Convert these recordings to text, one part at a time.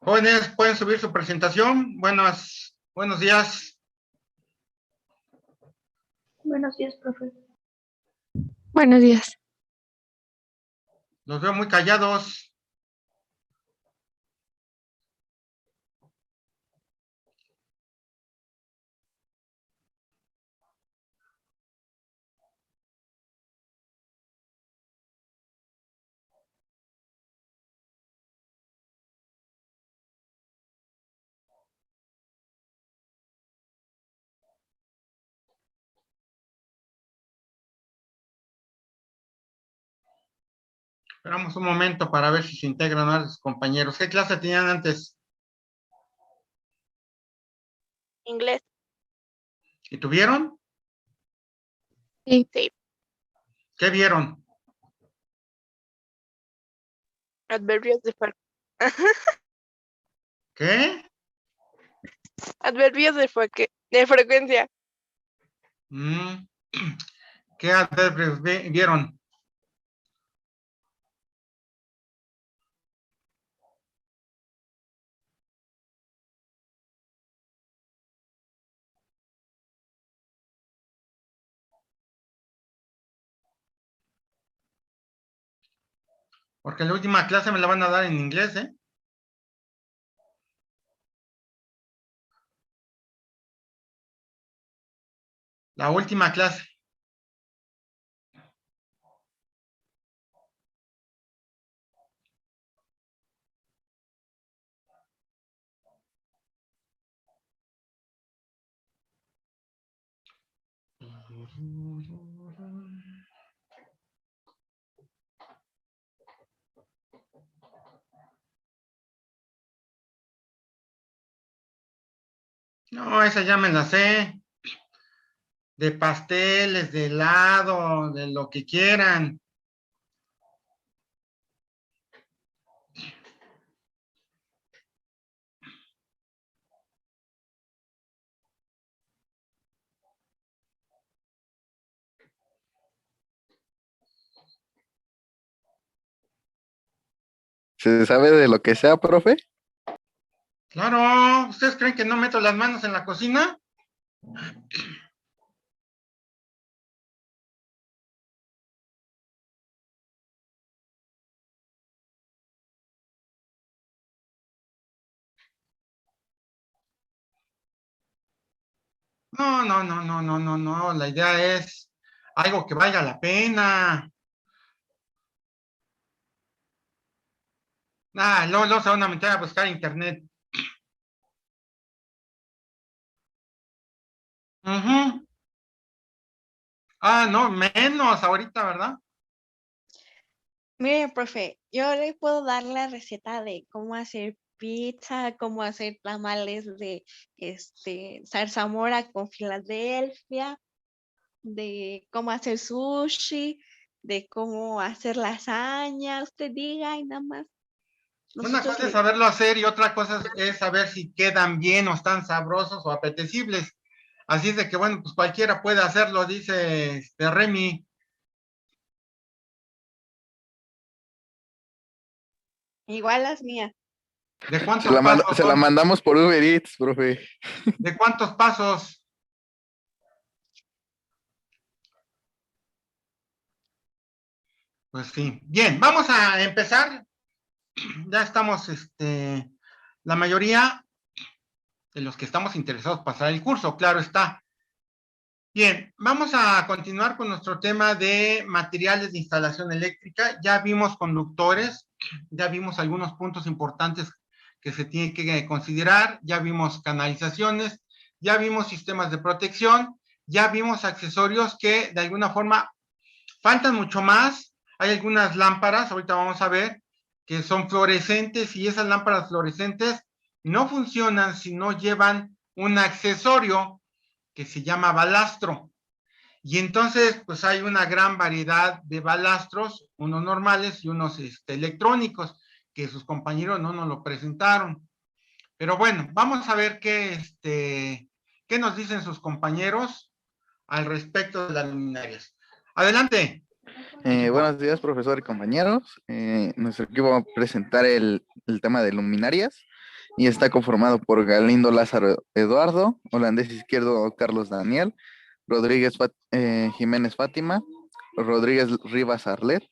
Jóvenes, pueden subir su presentación. Buenos días. Buenos días, profe. Buenos días. Los veo muy callados. Esperamos un momento para ver si se integran a los compañeros. ¿Qué clase tenían antes? Inglés. ¿Y tuvieron? Sí. ¿Qué vieron? Adverbios ¿Qué? Adverbios de frecuencia. ¿Qué adverbios vieron? Porque la última clase me la van a dar en inglés, ¿eh? La última clase. No, esa ya me la sé. De pasteles, de helado, de lo que quieran. ¿Se sabe de lo que sea, profe? Claro, ¿ustedes creen que no meto las manos en la cocina? No. La idea es algo que valga la pena. Luego se van a meter a buscar internet. No, menos ahorita, ¿verdad? Mire, profe, yo le puedo dar la receta de cómo hacer pizza, cómo hacer tamales de zarzamora con Filadelfia, de cómo hacer sushi, de cómo hacer lasaña. Usted diga y nada más. Una cosa es saberlo hacer y otra cosa es saber si quedan bien o están sabrosos o apetecibles. Así es de que, bueno, pues cualquiera puede hacerlo, dice Remy. Igual las mías. ¿De cuántos pasos Se la son? mandamos por Uber Eats, profe. ¿De cuántos pasos? Pues sí. Bien, vamos a empezar. Ya estamos, la mayoría de los que estamos interesados pasar el curso, claro está. Bien, vamos a continuar con nuestro tema de materiales de instalación eléctrica. Ya vimos conductores, ya vimos algunos puntos importantes que se tienen que considerar, ya vimos canalizaciones, ya vimos sistemas de protección, ya vimos accesorios que de alguna forma faltan mucho más. Hay algunas lámparas, ahorita vamos a ver, que son fluorescentes y esas lámparas fluorescentes no funcionan si no llevan un accesorio que se llama balastro. Y entonces, pues hay una gran variedad de balastros, unos normales y unos electrónicos, que sus compañeros no nos lo presentaron. Pero bueno, vamos a ver qué nos dicen sus compañeros. al respecto de las luminarias. Adelante. Buenos días, profesor y compañeros. Nuestro equipo va a presentar el tema de luminarias y está conformado por Galindo Lázaro Eduardo, holandés izquierdo Carlos Daniel, Rodríguez Jiménez Fátima, Rodríguez Rivas Arlet,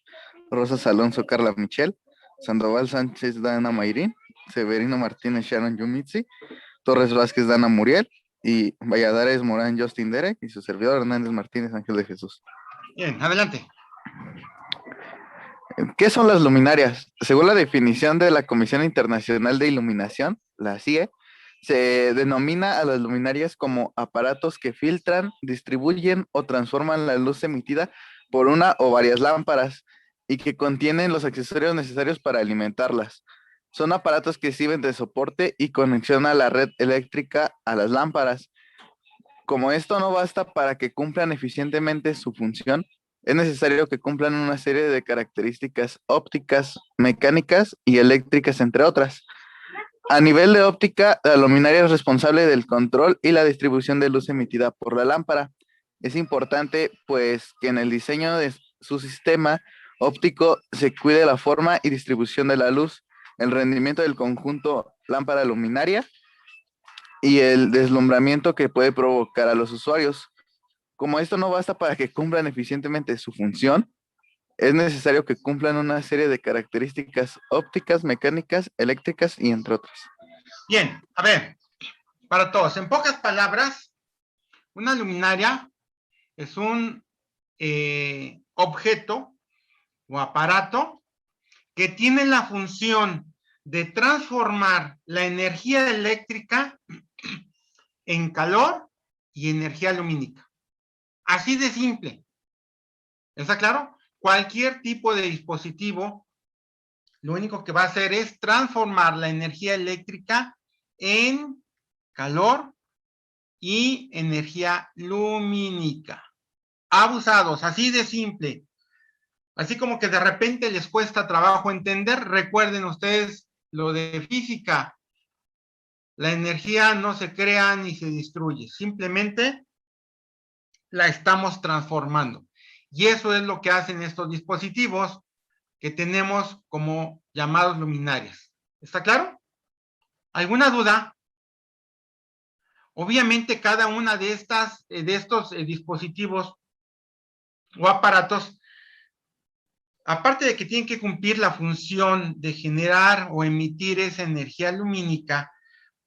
Rosas Alonso Carla Michelle, Sandoval Sánchez Dana Mayrín, Severino Martínez Sharon Yumitsi, Torres Vázquez Dana Muriel y Valladares Morán Justin Derek y su servidor Hernández Martínez Ángel de Jesús. Bien, adelante. ¿Qué son las luminarias? Según la definición de la Comisión Internacional de Iluminación, la CIE, se denomina a las luminarias como aparatos que filtran, distribuyen o transforman la luz emitida por una o varias lámparas y que contienen los accesorios necesarios para alimentarlas. Son aparatos que sirven de soporte y conexión a la red eléctrica a las lámparas. Como esto no basta para que cumplan eficientemente su función, es necesario que cumplan una serie de características ópticas, mecánicas y eléctricas, entre otras. A nivel de óptica, la luminaria es responsable del control y la distribución de luz emitida por la lámpara. Es importante, pues, que en el diseño de su sistema óptico se cuide la forma y distribución de la luz, el rendimiento del conjunto lámpara luminaria y el deslumbramiento que puede provocar a los usuarios. Como esto no basta para que cumplan eficientemente su función, es necesario que cumplan una serie de características ópticas, mecánicas, eléctricas y entre otras. Bien, a ver, para todos, en pocas palabras, una luminaria es un objeto o aparato que tiene la función de transformar la energía eléctrica en calor y energía lumínica. Así de simple. ¿Está claro? Cualquier tipo de dispositivo, lo único que va a hacer es transformar la energía eléctrica en calor y energía lumínica. Abusados, así de simple. Así como que de repente les cuesta trabajo entender, recuerden ustedes lo de física. La energía no se crea ni se destruye, simplemente la estamos transformando. Y eso es lo que hacen estos dispositivos que tenemos como llamados luminarias. ¿Está claro? ¿Alguna duda? Obviamente cada una de estos dispositivos o aparatos, aparte de que tienen que cumplir la función de generar o emitir esa energía lumínica,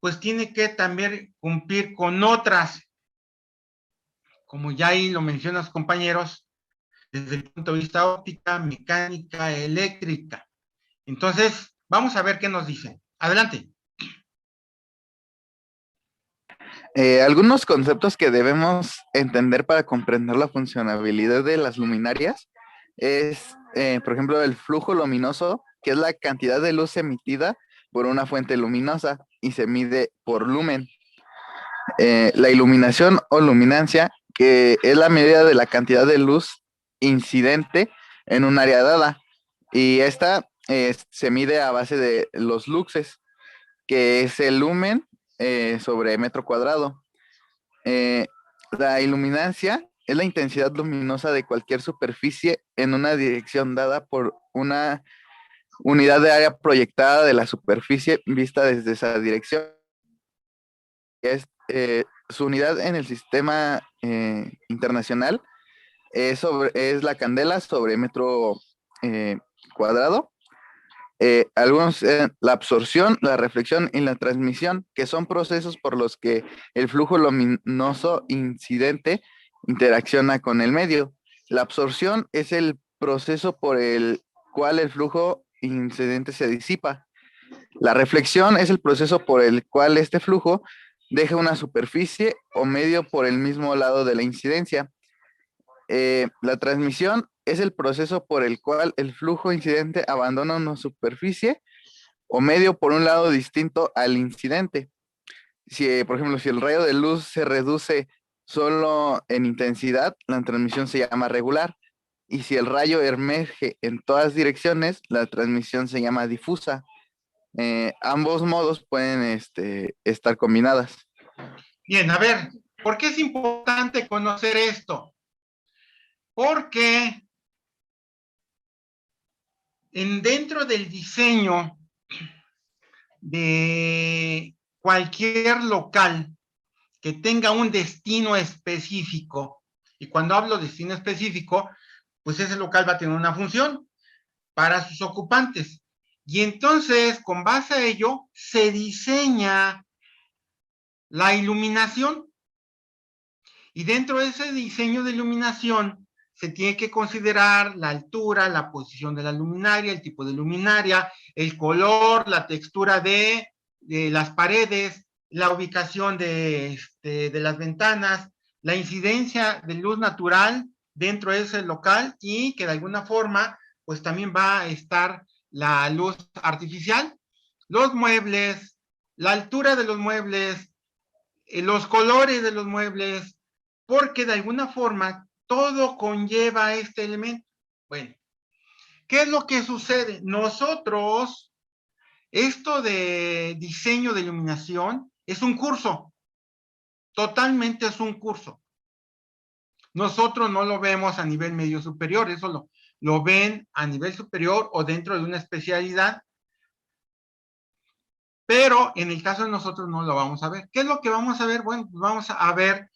pues tiene que también cumplir con otras, como ya ahí lo mencionan los compañeros, desde el punto de vista óptica, mecánica, eléctrica. Entonces, vamos a ver qué nos dicen. Adelante. Algunos conceptos que debemos entender para comprender la funcionalidad de las luminarias es, por ejemplo, el flujo luminoso, que es la cantidad de luz emitida por una fuente luminosa y se mide por lumen. La iluminación o luminancia, que es la medida de la cantidad de luz incidente en un área dada, y esta se mide a base de los luxes, que es el lumen sobre metro cuadrado. La iluminancia es la intensidad luminosa de cualquier superficie en una dirección dada por una unidad de área proyectada de la superficie vista desde esa dirección. Su unidad en el sistema internacional es la candela sobre metro cuadrado. La absorción, la reflexión y la transmisión, que son procesos por los que el flujo luminoso incidente interacciona con el medio. La absorción es el proceso por el cual el flujo incidente se disipa. La reflexión es el proceso por el cual este flujo deja una superficie o medio por el mismo lado de la incidencia. La transmisión es el proceso por el cual el flujo incidente abandona una superficie o medio por un lado distinto al incidente. Por ejemplo, si el rayo de luz se reduce solo en intensidad, la transmisión se llama regular. Y si el rayo emerge en todas direcciones, la transmisión se llama difusa. Ambos modos pueden estar combinadas. Bien, a ver, ¿Por qué es importante conocer esto? Porque dentro del diseño de cualquier local que tenga un destino específico, y cuando hablo de destino específico, pues ese local va a tener una función para sus ocupantes. Y entonces, con base a ello, se diseña la iluminación. Y dentro de ese diseño de iluminación, se tiene que considerar la altura, la posición de la luminaria, el tipo de luminaria, el color, la textura de las paredes, la ubicación de las ventanas, la incidencia de luz natural dentro de ese local y que de alguna forma, pues también va a estar la luz artificial, los muebles, la altura de los muebles, los colores de los muebles, porque de alguna forma todo conlleva este elemento. Bueno, ¿qué es lo que sucede? Nosotros, esto de diseño de iluminación es un curso, totalmente es un curso. Nosotros no lo vemos a nivel medio superior, eso lo ven a nivel superior o dentro de una especialidad, pero en el caso de nosotros no lo vamos a ver. ¿Qué es lo que vamos a ver? Bueno, pues vamos a ver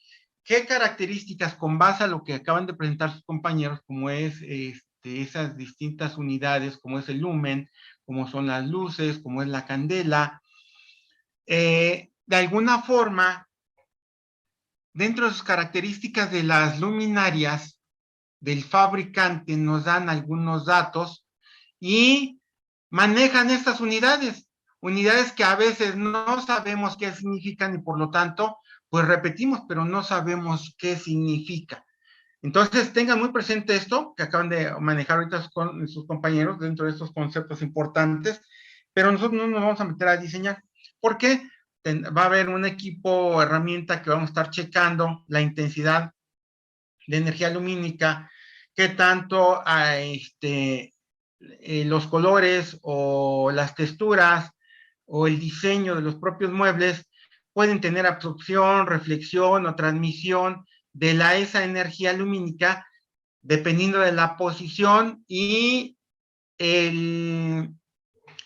qué características con base a lo que acaban de presentar sus compañeros, como es esas distintas unidades, como es el lumen, como son las luces, como es la candela, de alguna forma, dentro de sus características de las luminarias del fabricante nos dan algunos datos y manejan estas unidades, unidades que a veces no sabemos qué significan y por lo tanto, pues repetimos, pero no sabemos qué significa. Entonces, tengan muy presente esto que acaban de manejar ahorita sus compañeros dentro de estos conceptos importantes, pero nosotros no nos vamos a meter a diseñar, porque va a haber un equipo o herramienta que vamos a estar checando la intensidad de energía lumínica, qué tanto los colores o las texturas o el diseño de los propios muebles pueden tener absorción, reflexión o transmisión de esa energía lumínica dependiendo de la posición y el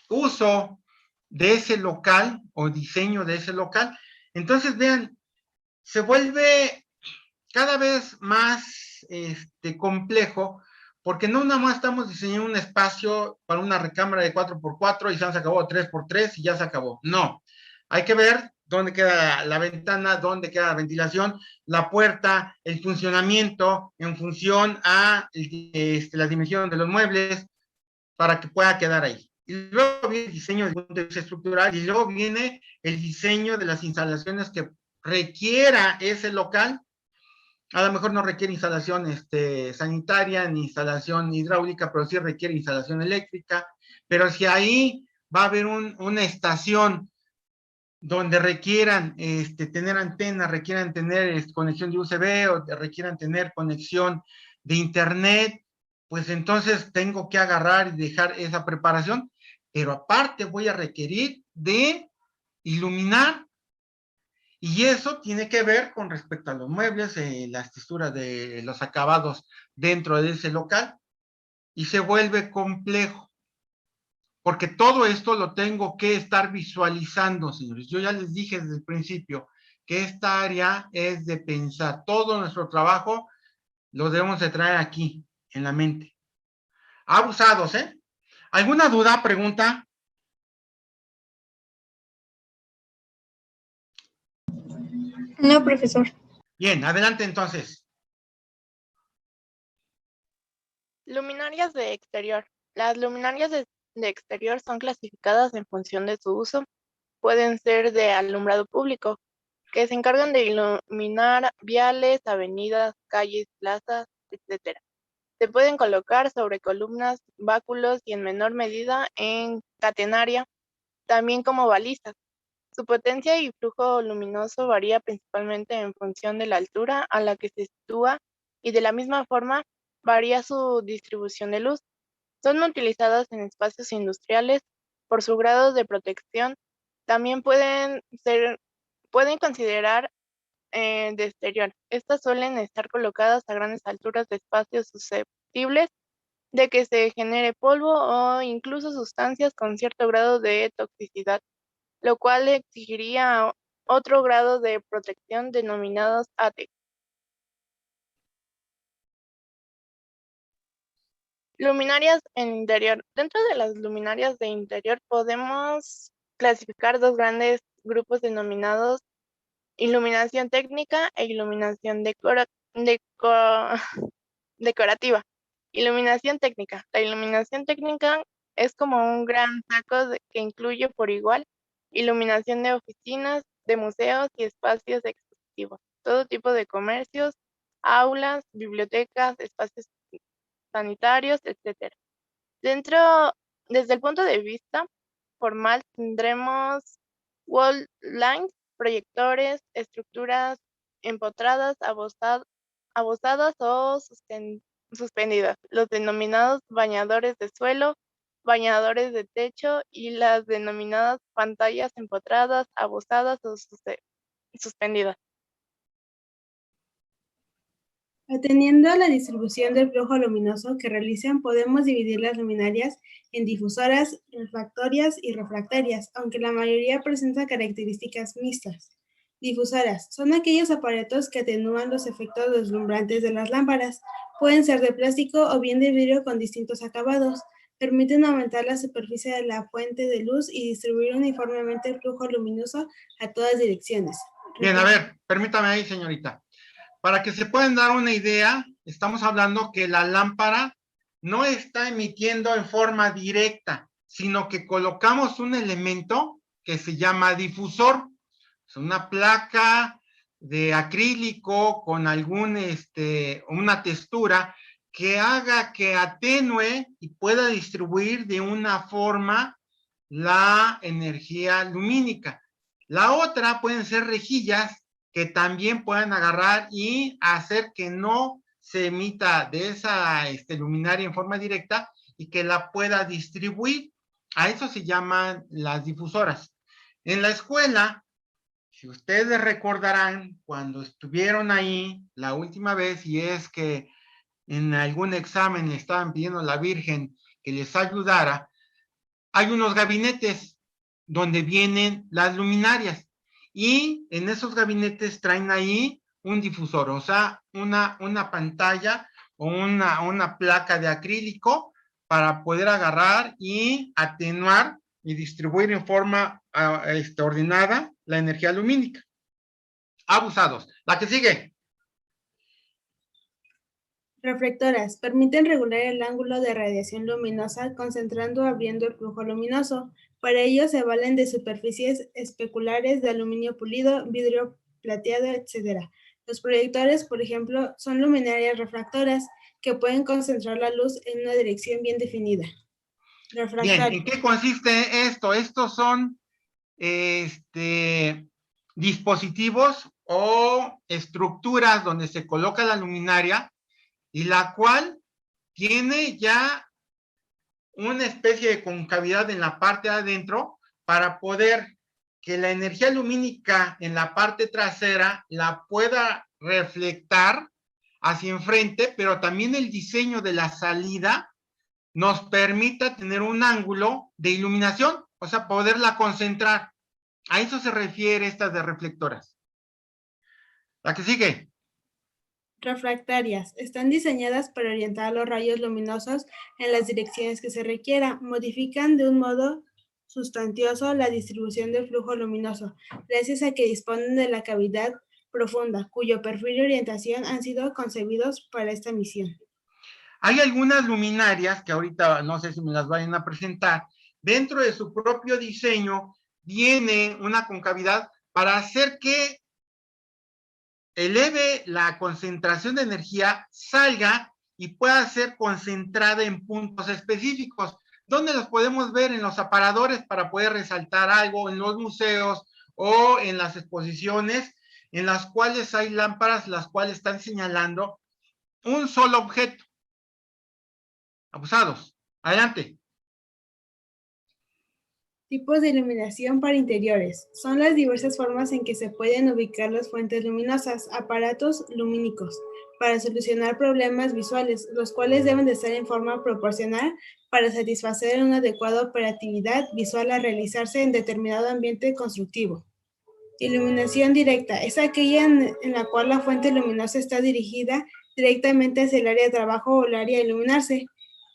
uso de ese local o diseño de ese local. Entonces, vean, se vuelve cada vez más complejo, porque no nada más estamos diseñando un espacio para una recámara de 4x4 y ya se acabó, 3x3 y ya se acabó. No, hay que ver dónde queda la ventana, dónde queda la ventilación, la puerta, el funcionamiento en función a la dimensión de los muebles para que pueda quedar ahí. Y luego viene el diseño del punto de vista estructural y luego viene el diseño de las instalaciones que requiera ese local. A lo mejor no requiere instalación sanitaria ni instalación hidráulica, pero sí requiere instalación eléctrica. Pero si ahí va a haber una estación donde requieran tener antenas, requieran tener conexión de USB o requieran tener conexión de internet, pues entonces tengo que agarrar y dejar esa preparación, pero aparte voy a requerir de iluminar. Y eso tiene que ver con respecto a los muebles, las texturas de los acabados dentro de ese local, y se vuelve complejo, porque todo esto lo tengo que estar visualizando, señores. Yo ya les dije desde el principio que esta área es de pensar. Todo nuestro trabajo lo debemos de traer aquí, en la mente. Abusados, ¿eh? ¿Alguna duda, pregunta? No, profesor. Bien, adelante entonces. Luminarias de exterior. Las luminarias de exterior son clasificadas en función de su uso. Pueden ser de alumbrado público, que se encargan de iluminar viales, avenidas, calles, plazas, etc. Se pueden colocar sobre columnas, báculos y en menor medida en catenaria, también como balizas. Su potencia y flujo luminoso varía principalmente en función de la altura a la que se sitúa y de la misma forma varía su distribución de luz. Son utilizadas en espacios industriales por su grado de protección. También pueden considerar de exterior. Estas suelen estar colocadas a grandes alturas de espacios susceptibles de que se genere polvo o incluso sustancias con cierto grado de toxicidad, lo cual exigiría otro grado de protección denominados ATEX. Luminarias en interior. Dentro de las luminarias de interior podemos clasificar dos grandes grupos denominados iluminación técnica e iluminación decorativa. Iluminación técnica. La iluminación técnica es como un gran saco que incluye por igual iluminación de oficinas, de museos y espacios expositivos, todo tipo de comercios, aulas, bibliotecas, espacios sanitarios, etc. Desde el punto de vista formal, tendremos wall lines, proyectores, estructuras empotradas, abozadas o suspendidas, los denominados bañadores de suelo, bañadores de techo y las denominadas pantallas empotradas, abozadas o suspendidas. Atendiendo a la distribución del flujo luminoso que realizan, podemos dividir las luminarias en difusoras, refractorias y refractarias, aunque la mayoría presenta características mixtas. Difusoras son aquellos aparatos que atenúan los efectos deslumbrantes de las lámparas. Pueden ser de plástico o bien de vidrio con distintos acabados. Permiten aumentar la superficie de la fuente de luz y distribuir uniformemente el flujo luminoso a todas direcciones. Bien, a ver, permítame ahí, señorita. Para que se puedan dar una idea, estamos hablando que la lámpara no está emitiendo en forma directa, sino que colocamos un elemento que se llama difusor. Es una placa de acrílico con una textura que haga que atenúe y pueda distribuir de una forma la energía lumínica. La otra pueden ser rejillas que también puedan agarrar y hacer que no se emita de esa luminaria en forma directa y que la pueda distribuir. A eso se llaman las difusoras. En la escuela, si ustedes recordarán, cuando estuvieron ahí la última vez, y es que en algún examen le estaban pidiendo a la Virgen que les ayudara, hay unos gabinetes donde vienen las luminarias. Y en esos gabinetes traen ahí un difusor, o sea, una pantalla o una placa de acrílico para poder agarrar y atenuar y distribuir en forma ordenada la energía lumínica. Abusados. La que sigue. Reflectoras permiten regular el ángulo de radiación luminosa concentrando o abriendo el flujo luminoso. Para ello se valen de superficies especulares de aluminio pulido, vidrio plateado, etc. Los proyectores, por ejemplo, son luminarias refractoras que pueden concentrar la luz en una dirección bien definida. Bien, ¿en qué consiste esto? Estos son dispositivos o estructuras donde se coloca la luminaria y la cual tiene ya una especie de concavidad en la parte de adentro para poder que la energía lumínica en la parte trasera la pueda reflectar hacia enfrente, pero también el diseño de la salida nos permita tener un ángulo de iluminación, o sea, poderla concentrar. A eso se refiere estas de reflectoras. La que sigue. Refractarias. Están diseñadas para orientar los rayos luminosos en las direcciones que se requiera. Modifican de un modo sustancioso la distribución del flujo luminoso, gracias a que disponen de la cavidad profunda, cuyo perfil y orientación han sido concebidos para esta misión. Hay algunas luminarias que ahorita no sé si me las vayan a presentar. Dentro de su propio diseño viene una concavidad para hacer que eleve la concentración de energía, salga y pueda ser concentrada en puntos específicos. ¿Dónde los podemos ver? En los aparadores para poder resaltar algo, en los museos o en las exposiciones en las cuales hay lámparas las cuales están señalando un solo objeto. Abusados. Adelante. Tipos de iluminación para interiores. Son las diversas formas en que se pueden ubicar las fuentes luminosas, aparatos lumínicos, para solucionar problemas visuales, los cuales deben de estar en forma proporcional para satisfacer una adecuada operatividad visual a realizarse en determinado ambiente constructivo. Iluminación directa es aquella en la cual la fuente luminosa está dirigida directamente hacia el área de trabajo o el área a iluminarse.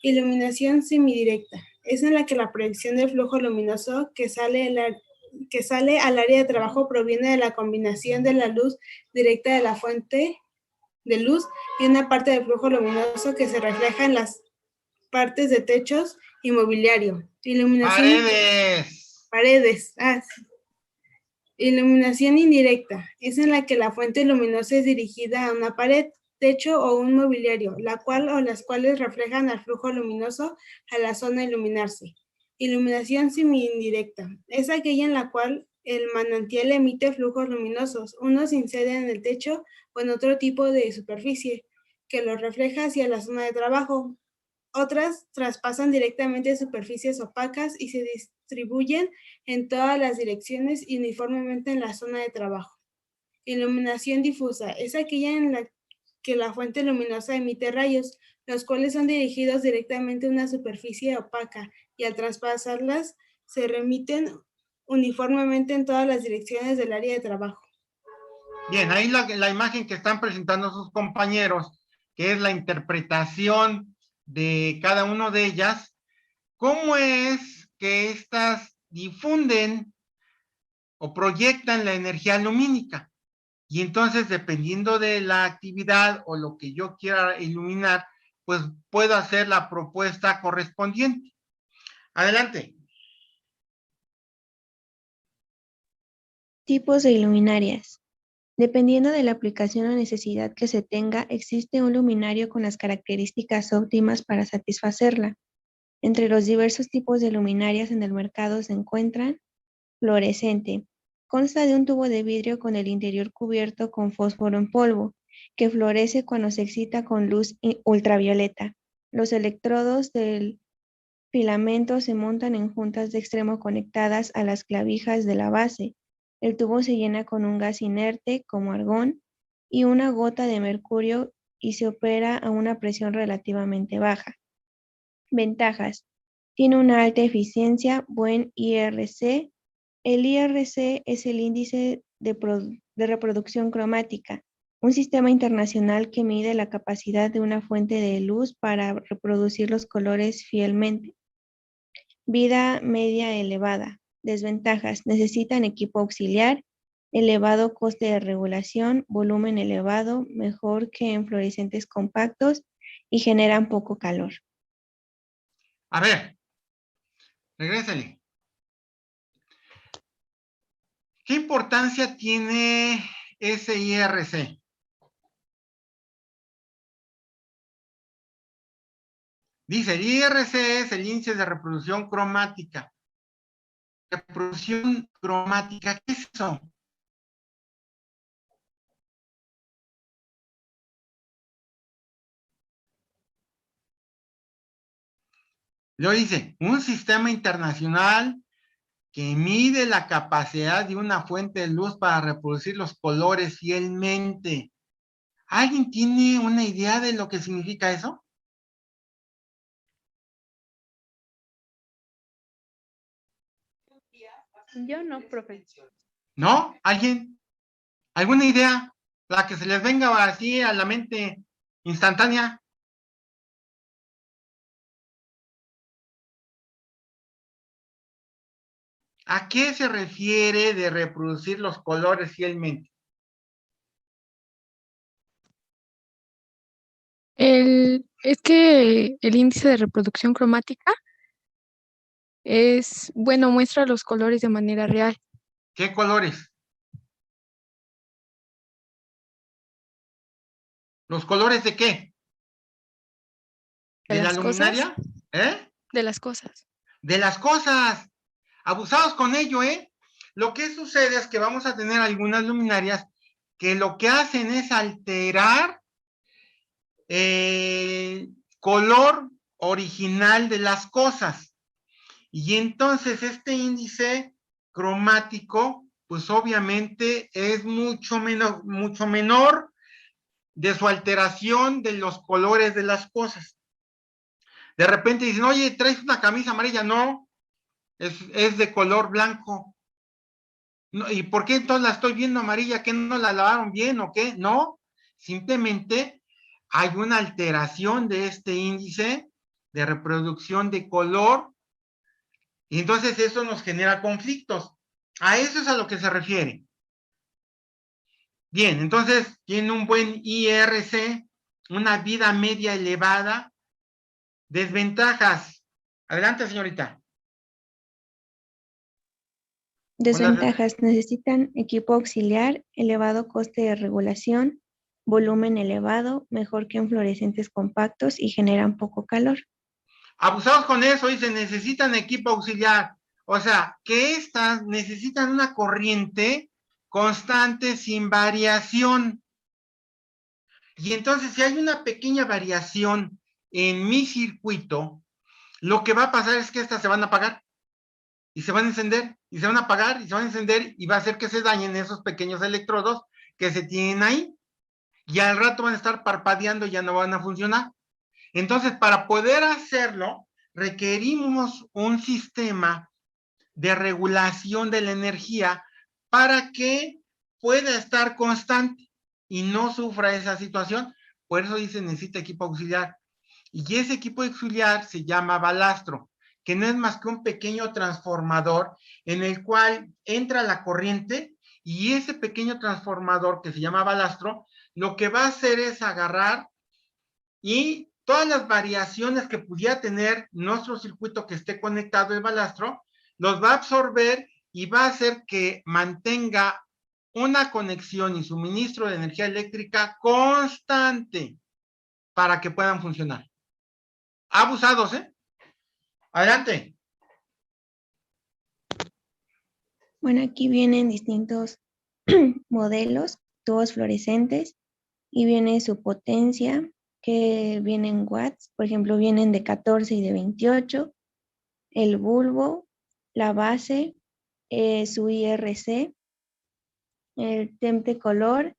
Iluminación semidirecta es en la que la proyección del flujo luminoso que sale al área de trabajo proviene de la combinación de la luz directa de la fuente de luz y una parte del flujo luminoso que se refleja en las partes de techos y mobiliario. Iluminación paredes. Sí. Iluminación indirecta es en la que la fuente luminosa es dirigida a una pared, techo o un mobiliario, la cual o las cuales reflejan al flujo luminoso a la zona a iluminarse. Iluminación semi-indirecta es aquella en la cual el manantial emite flujos luminosos, unos inciden en el techo o en otro tipo de superficie, que los refleja hacia la zona de trabajo. Otras traspasan directamente superficies opacas y se distribuyen en todas las direcciones y uniformemente en la zona de trabajo. Iluminación difusa es aquella en la que la fuente luminosa emite rayos, los cuales son dirigidos directamente a una superficie opaca y al traspasarlas se remiten uniformemente en todas las direcciones del área de trabajo. Bien, ahí la imagen que están presentando sus compañeros, que es la interpretación de cada una de ellas, cómo es que estas difunden o proyectan la energía lumínica. Y entonces, dependiendo de la actividad o lo que yo quiera iluminar, pues puedo hacer la propuesta correspondiente. Adelante. Tipos de luminarias. Dependiendo de la aplicación o necesidad que se tenga, existe un luminario con las características óptimas para satisfacerla. Entre los diversos tipos de luminarias en el mercado se encuentran fluorescente. Consta de un tubo de vidrio con el interior cubierto con fósforo en polvo, que florece cuando se excita con luz ultravioleta. Los electrodos del filamento se montan en juntas de extremo conectadas a las clavijas de la base. El tubo se llena con un gas inerte, como argón, y una gota de mercurio y se opera a una presión relativamente baja. Ventajas. Tiene una alta eficiencia, buen IRC. El IRC es el índice de reproducción cromática, un sistema internacional que mide la capacidad de una fuente de luz para reproducir los colores fielmente. Vida media elevada. Desventajas. Necesitan equipo auxiliar, elevado coste de regulación, volumen elevado, mejor que en fluorescentes compactos y generan poco calor. A ver, regrésale. ¿Qué importancia tiene ese IRC? Dice, el IRC es el índice de reproducción cromática. Reproducción cromática, ¿qué es eso? Luego dice, un sistema internacional que mide la capacidad de una fuente de luz para reproducir los colores fielmente. ¿Alguien tiene una idea de lo que significa eso? Yo no, profe. ¿No? ¿Alguien? ¿Alguna idea? La que se les venga así a la mente instantánea. ¿A qué se refiere de reproducir los colores fielmente? Es que el índice de reproducción cromática muestra los colores de manera real. ¿Qué colores? ¿Los colores de qué? ¿De la luminaria? ¿Eh? De las cosas. De las cosas. Abusados con ello, ¿eh? Lo que sucede es que vamos a tener algunas luminarias que lo que hacen es alterar el color original de las cosas. Y entonces este índice cromático, pues obviamente es mucho menor de su alteración de los colores de las cosas. De repente dicen, oye, ¿traes una camisa amarilla? No, es de color blanco. No, ¿y por qué entonces la estoy viendo amarilla? ¿Que no la lavaron bien o qué? No, simplemente hay una alteración de este índice de reproducción de color y entonces eso nos genera conflictos. A eso es a lo que se refiere. Bien, entonces tiene un buen IRC, una vida media elevada. Desventajas. Adelante, señorita. Desventajas. Necesitan equipo auxiliar, elevado coste de regulación, volumen elevado, mejor que en fluorescentes compactos y generan poco calor. Abusados con eso, y se necesitan equipo auxiliar. O sea, que estas necesitan una corriente constante sin variación. Y entonces, si hay una pequeña variación en mi circuito, lo que va a pasar es que estas se van a apagar y se van a encender y se van a apagar y se van a encender y va a hacer que se dañen esos pequeños electrodos que se tienen ahí y al rato van a estar parpadeando y ya no van a funcionar. Entonces, para poder hacerlo, requerimos un sistema de regulación de la energía para que pueda estar constante y no sufra esa situación. Por eso dice, necesita equipo auxiliar. Y ese equipo auxiliar se llama balastro, que no es más que un pequeño transformador en el cual entra la corriente y ese pequeño transformador que se llama balastro, lo que va a hacer es agarrar y todas las variaciones que pudiera tener nuestro circuito que esté conectado el balastro, los va a absorber y va a hacer que mantenga una conexión y suministro de energía eléctrica constante para que puedan funcionar. Abusados, ¿eh? Adelante. Bueno, aquí vienen distintos modelos, todos fluorescentes, y viene su potencia, que viene en watts, por ejemplo, vienen de 14 y de 28, el bulbo, la base, su IRC, el temp color,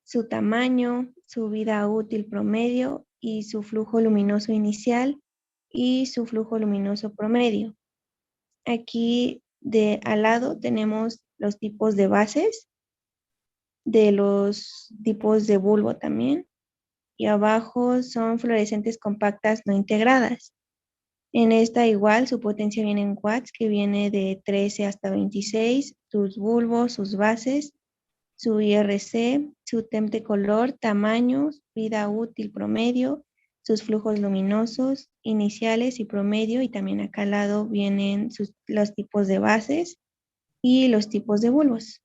su tamaño, su vida útil promedio y su flujo luminoso inicial y su flujo luminoso promedio. Aquí al lado tenemos los tipos de bases, de los tipos de bulbo también, y abajo son fluorescentes compactas no integradas. En esta igual su potencia viene en watts, que viene de 13 hasta 26, sus bulbos, sus bases, su IRC, su temp de color, tamaños, vida útil promedio, sus flujos luminosos iniciales y promedio, y también acá al lado vienen los tipos de bases y los tipos de bulbos.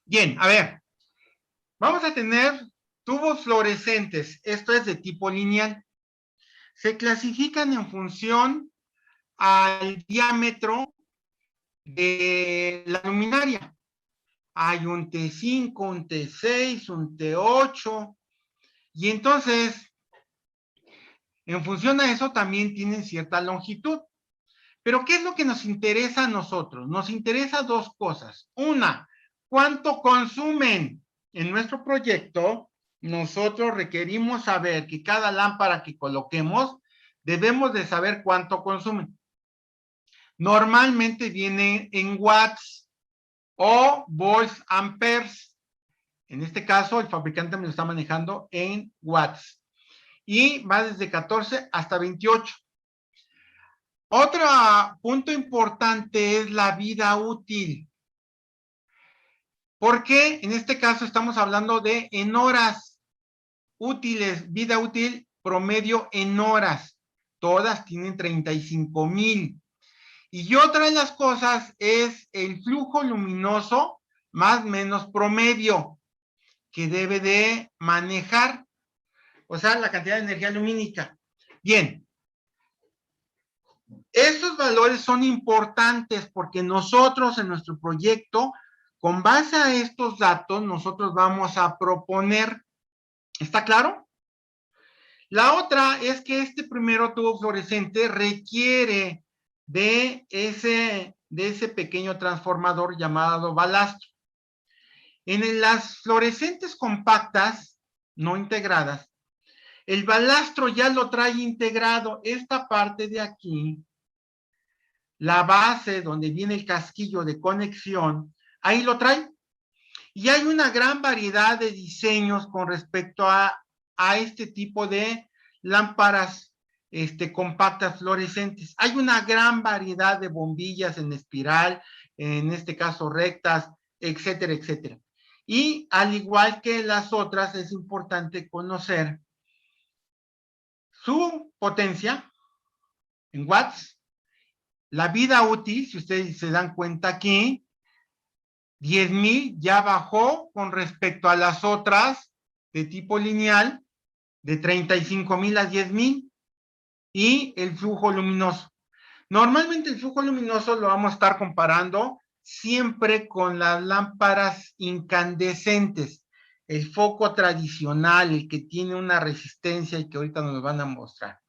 Bien, a ver, vamos a tener tubos fluorescentes, esto es de tipo lineal. Se clasifican en función al diámetro de la luminaria. Hay un T5, un T6, un T8, y entonces, en función a eso también tienen cierta longitud. Pero ¿qué es lo que nos interesa a nosotros? Nos interesa dos cosas. Una, ¿cuánto consumen? En nuestro proyecto, nosotros requerimos saber que cada lámpara que coloquemos, debemos de saber cuánto consumen. Normalmente viene en watts o volts amperes. En este caso, el fabricante me lo está manejando en watts. Y va desde 14 hasta 28. Otro punto importante es la vida útil. Porque en este caso estamos hablando de en horas útiles, vida útil promedio en horas. Todas tienen 35,000. Y otra de las cosas es el flujo luminoso más o menos promedio que debe de manejar, o sea, la cantidad de energía lumínica. Bien, esos valores son importantes porque nosotros en nuestro proyecto, con base a estos datos, nosotros vamos a proponer. ¿Está claro? La otra es que este primero tubo fluorescente requiere de ese pequeño transformador llamado balastro. En las fluorescentes compactas, no integradas, el balastro ya lo trae integrado. Esta parte de aquí, la base donde viene el casquillo de conexión, ahí lo trae. Y hay una gran variedad de diseños con respecto a este tipo de lámparas compactas fluorescentes. Hay una gran variedad de bombillas en espiral, en este caso rectas, etcétera, etcétera. Y al igual que las otras, es importante conocer su potencia en watts, la vida útil, si ustedes se dan cuenta aquí, 10,000 ya bajó con respecto a las otras de tipo lineal, de 35,000 a 10,000, y el flujo luminoso. Normalmente el flujo luminoso lo vamos a estar comparando siempre con las lámparas incandescentes, el foco tradicional, el que tiene una resistencia y que ahorita nos van a mostrar.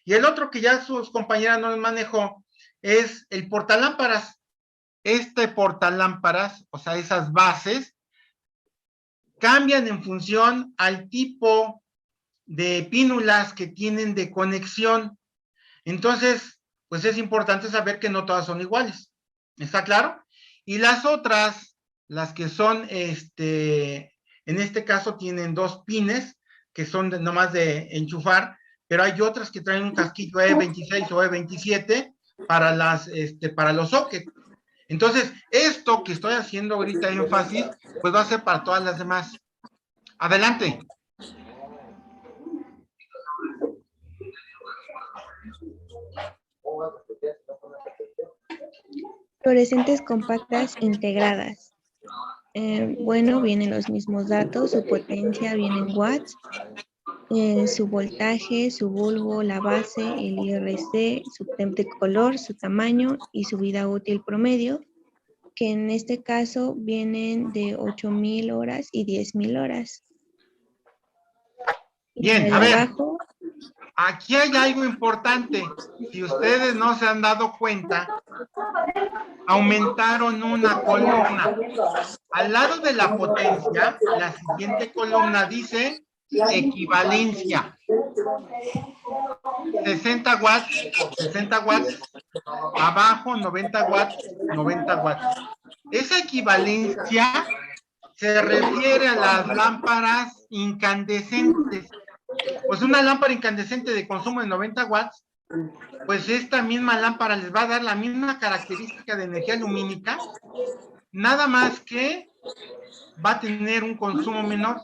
Y el otro que ya sus compañeras nos manejó es el portalámparas. Este portalámparas, o sea, esas bases, cambian en función al tipo de pínulas que tienen de conexión. Entonces, pues es importante saber que no todas son iguales. ¿Está claro? Y las otras, las que son, en este caso tienen 2 pines, que son nomás de enchufar, pero hay otras que traen un casquillo E26 o E27 para para los sockets. Entonces, esto que estoy haciendo ahorita énfasis, pues va a ser para todas las demás. Adelante. Fluorescentes compactas integradas. Bueno, vienen los mismos datos, su potencia viene en watts, su voltaje, su bulbo, la base, el IRC, su temp de color, su tamaño y su vida útil promedio, que en este caso vienen de 8,000 horas y 10,000 horas. Bien, a ver, aquí hay algo importante. Si ustedes no se han dado cuenta, aumentaron una columna. Al lado de la potencia, la siguiente columna dice equivalencia. 60 watts, abajo 90 watts, 90 watts. Esa equivalencia se refiere a las lámparas incandescentes. Pues una lámpara incandescente de consumo de 90 watts, pues esta misma lámpara les va a dar la misma característica de energía lumínica, nada más que va a tener un consumo menor.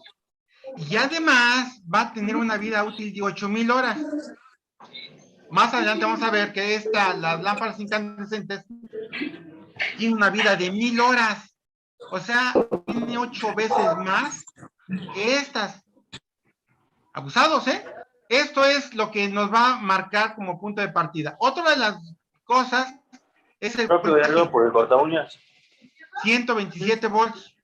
Y además va a tener una vida útil de 8,000 horas. Más adelante vamos a ver que las lámparas incandescentes tienen una vida de 1,000 horas. O sea, tiene 8 veces más que estas. Abusados, ¿eh? Esto es lo que nos va a marcar como punto de partida. Otra de las cosas es el propio de arriba por el corta uñas. 127 volts.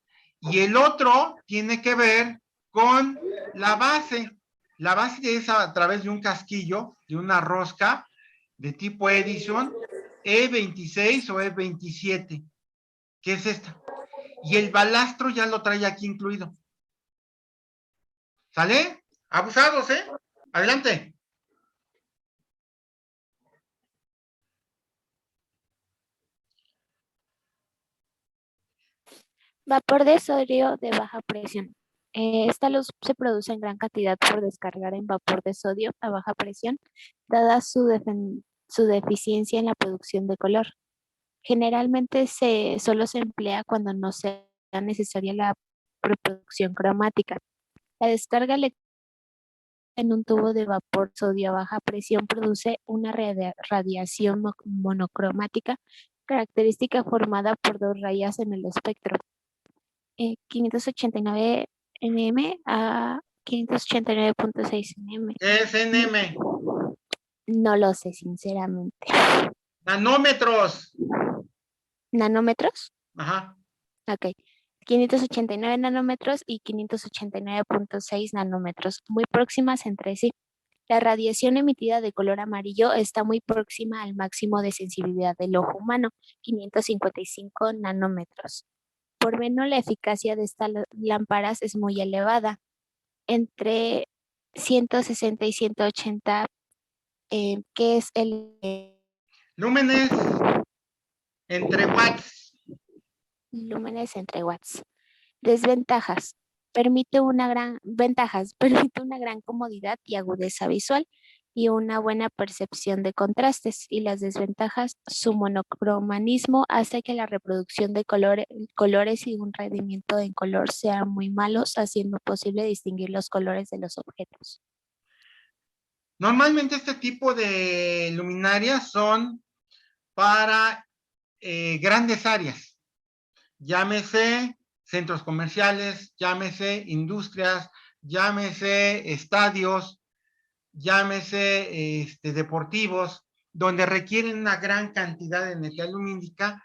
Y el otro tiene que ver con la base. La base es a través de un casquillo, de una rosca de tipo Edison, E26 o E27. ¿Qué es esta? Y el balastro ya lo trae aquí incluido. ¿Sale? Abusados, ¿eh? Adelante. Vapor de sodio de baja presión. Esta luz se produce en gran cantidad por descargar en vapor de sodio a baja presión, dada su deficiencia en la producción de color. Generalmente solo se emplea cuando no sea necesaria la reproducción cromática. La descarga en un tubo de vapor sodio a baja presión produce una radiación monocromática característica formada por 2 rayas en el espectro. 589 nm a 589.6 nm. ¿Qué es nm? No lo sé, sinceramente. Nanómetros. ¿Nanómetros? Ajá. Ok. 589 nanómetros y 589.6 nanómetros, muy próximas entre sí. La radiación emitida de color amarillo está muy próxima al máximo de sensibilidad del ojo humano, 555 nanómetros. Por menos la eficacia de estas lámparas es muy elevada, entre 160 y 180, que es el Lúmenes entre watts. lúmenes entre watts. Desventajas. Permite una gran comodidad y agudeza visual y una buena percepción de contrastes. Y las desventajas, su monocromanismo hace que la reproducción de colores y un rendimiento en color sean muy malos, haciendo posible distinguir los colores de los objetos. Normalmente este tipo de luminarias son para grandes áreas. Llámese centros comerciales, llámese industrias, llámese estadios, llámese deportivos, donde requieren una gran cantidad de energía lumínica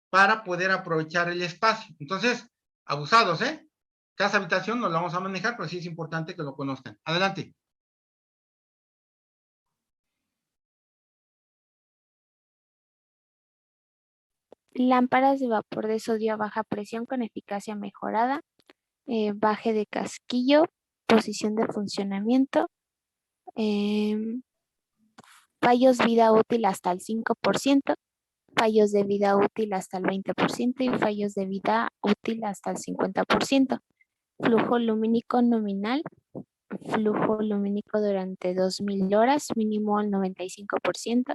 para poder aprovechar el espacio. Entonces, abusados, ¿eh? Casa habitación no lo vamos a manejar, pero sí es importante que lo conozcan. Adelante. Lámparas de vapor de sodio a baja presión con eficacia mejorada, baje de casquillo, posición de funcionamiento, fallos vida útil hasta el 5%, fallos de vida útil hasta el 20% y fallos de vida útil hasta el 50%. Flujo lumínico nominal, flujo lumínico durante 2000 horas, mínimo el 95%.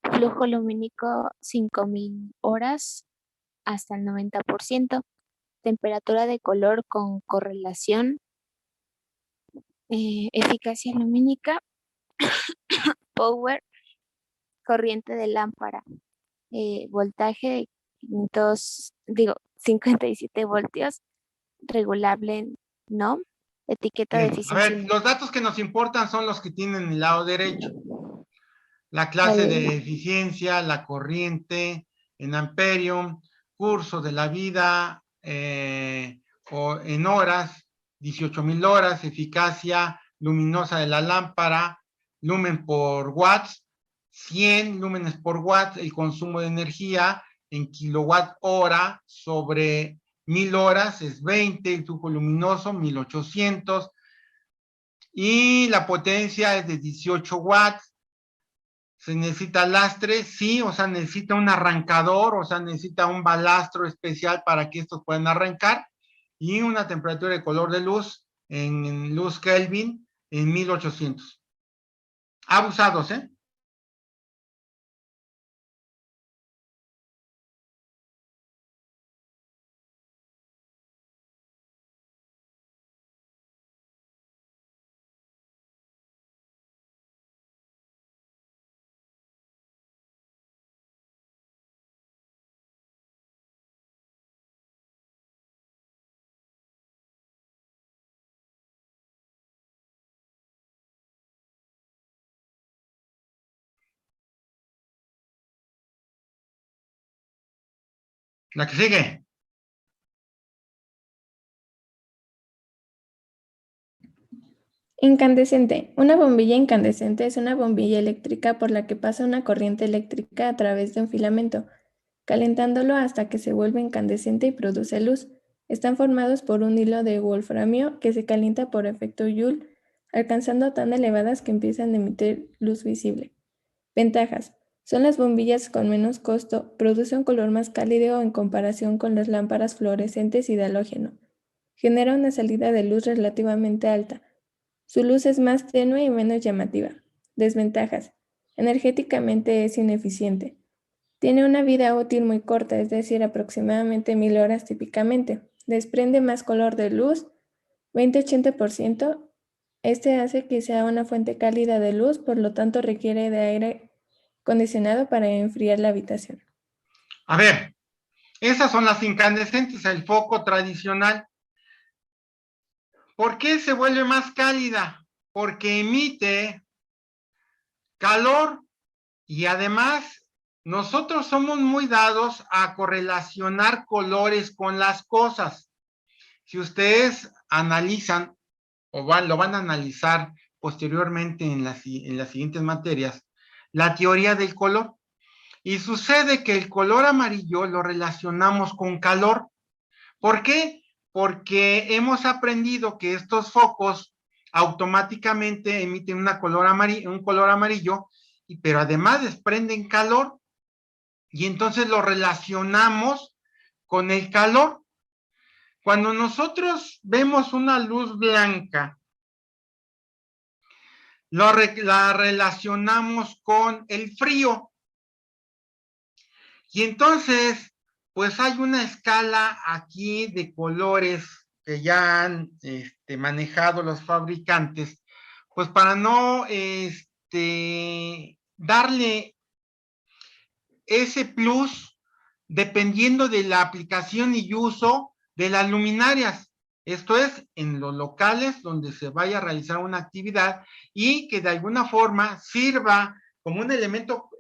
Flujo lumínico 5000 horas hasta el 90%. Temperatura de color con correlación. Eficacia lumínica. Power. Corriente de lámpara. Voltaje de 57 voltios. Regulable no. Etiqueta de Bien, a eficiencia. ver, los datos que nos importan son los que tienen el lado derecho. La clase de eficiencia, la corriente en amperium, curso de la vida o en horas, 18,000 horas, eficacia luminosa de la lámpara, lumen por watts, 100 lúmenes por watt, el consumo de energía en kilowatt hora sobre 1000 horas es 20, el flujo luminoso 1800 y la potencia es de 18 watts. ¿Se necesita lastre? Sí, o sea, necesita un arrancador, o sea, necesita un balastro especial para que estos puedan arrancar y una temperatura de color de luz en luz Kelvin en 1800. Abusados, ¿eh? La que sigue. Incandescente. Una bombilla incandescente es una bombilla eléctrica por la que pasa una corriente eléctrica a través de un filamento, calentándolo hasta que se vuelve incandescente y produce luz. Están formados por un hilo de wolframio que se calienta por efecto Joule, alcanzando tan elevadas que empiezan a emitir luz visible. Ventajas. Son las bombillas con menos costo, produce un color más cálido en comparación con las lámparas fluorescentes y de halógeno. Genera una salida de luz relativamente alta. Su luz es más tenue y menos llamativa. Desventajas. Energéticamente es ineficiente. Tiene una vida útil muy corta, es decir, aproximadamente 1000 horas típicamente. Desprende más color de luz, 20-80%. Este hace que sea una fuente cálida de luz, por lo tanto requiere de aire acondicionado para enfriar la habitación. A ver, esas son las incandescentes, el foco tradicional. ¿Por qué se vuelve más cálida? Porque emite calor y además nosotros somos muy dados a correlacionar colores con las cosas. Si ustedes analizan o lo van a analizar posteriormente en las siguientes materias, la teoría del color. Y sucede que el color amarillo lo relacionamos con calor. ¿Por qué? Porque hemos aprendido que estos focos automáticamente emiten un color amarillo, pero además desprenden calor, y entonces lo relacionamos con el calor. Cuando nosotros vemos una luz blanca, la relacionamos con el frío. Y entonces, pues hay una escala aquí de colores que ya han manejado los fabricantes, pues para no darle ese plus dependiendo de la aplicación y uso de las luminarias. Esto es, en los locales donde se vaya a realizar una actividad y que de alguna forma sirva como un elemento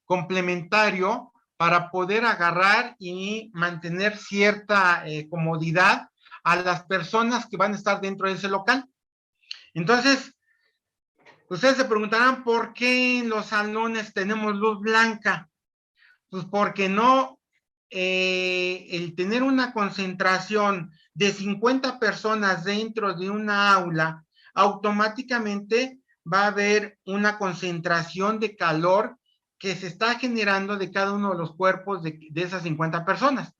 complementario para poder agarrar y mantener cierta comodidad a las personas que van a estar dentro de ese local. Entonces, ustedes se preguntarán por qué en los salones tenemos luz blanca. Pues porque no, el tener una concentración de 50 personas dentro de una aula, automáticamente va a haber una concentración de calor que se está generando de cada uno de los cuerpos de esas 50 personas.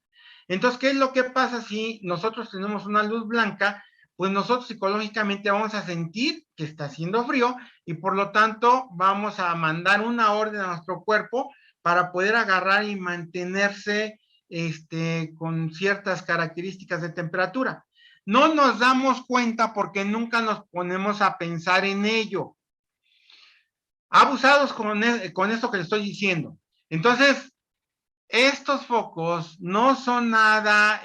Entonces, ¿qué es lo que pasa si nosotros tenemos una luz blanca? Pues nosotros psicológicamente vamos a sentir que está haciendo frío y por lo tanto vamos a mandar una orden a nuestro cuerpo para poder agarrar y mantenerse con ciertas características de temperatura. No nos damos cuenta porque nunca nos ponemos a pensar en ello. Abusados con esto que les estoy diciendo. Entonces, estos focos no son nada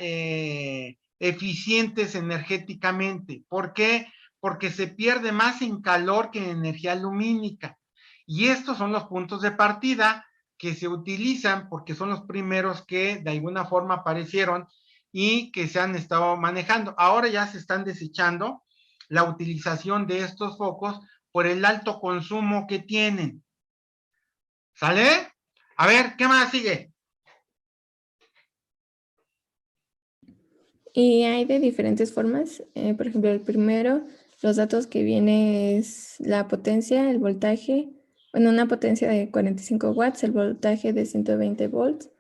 eficientes energéticamente. ¿Por qué? Porque se pierde más en calor que en energía lumínica. Y estos son los puntos de partida que se utilizan porque son los primeros que de alguna forma aparecieron y que se han estado manejando. Ahora ya se están desechando la utilización de estos focos por el alto consumo que tienen. ¿Sale? A ver, ¿qué más sigue? Y hay de diferentes formas. Por ejemplo, el primero, los datos que viene es la potencia, el voltaje, bueno, una potencia de 45 watts, el voltaje de 120 volts.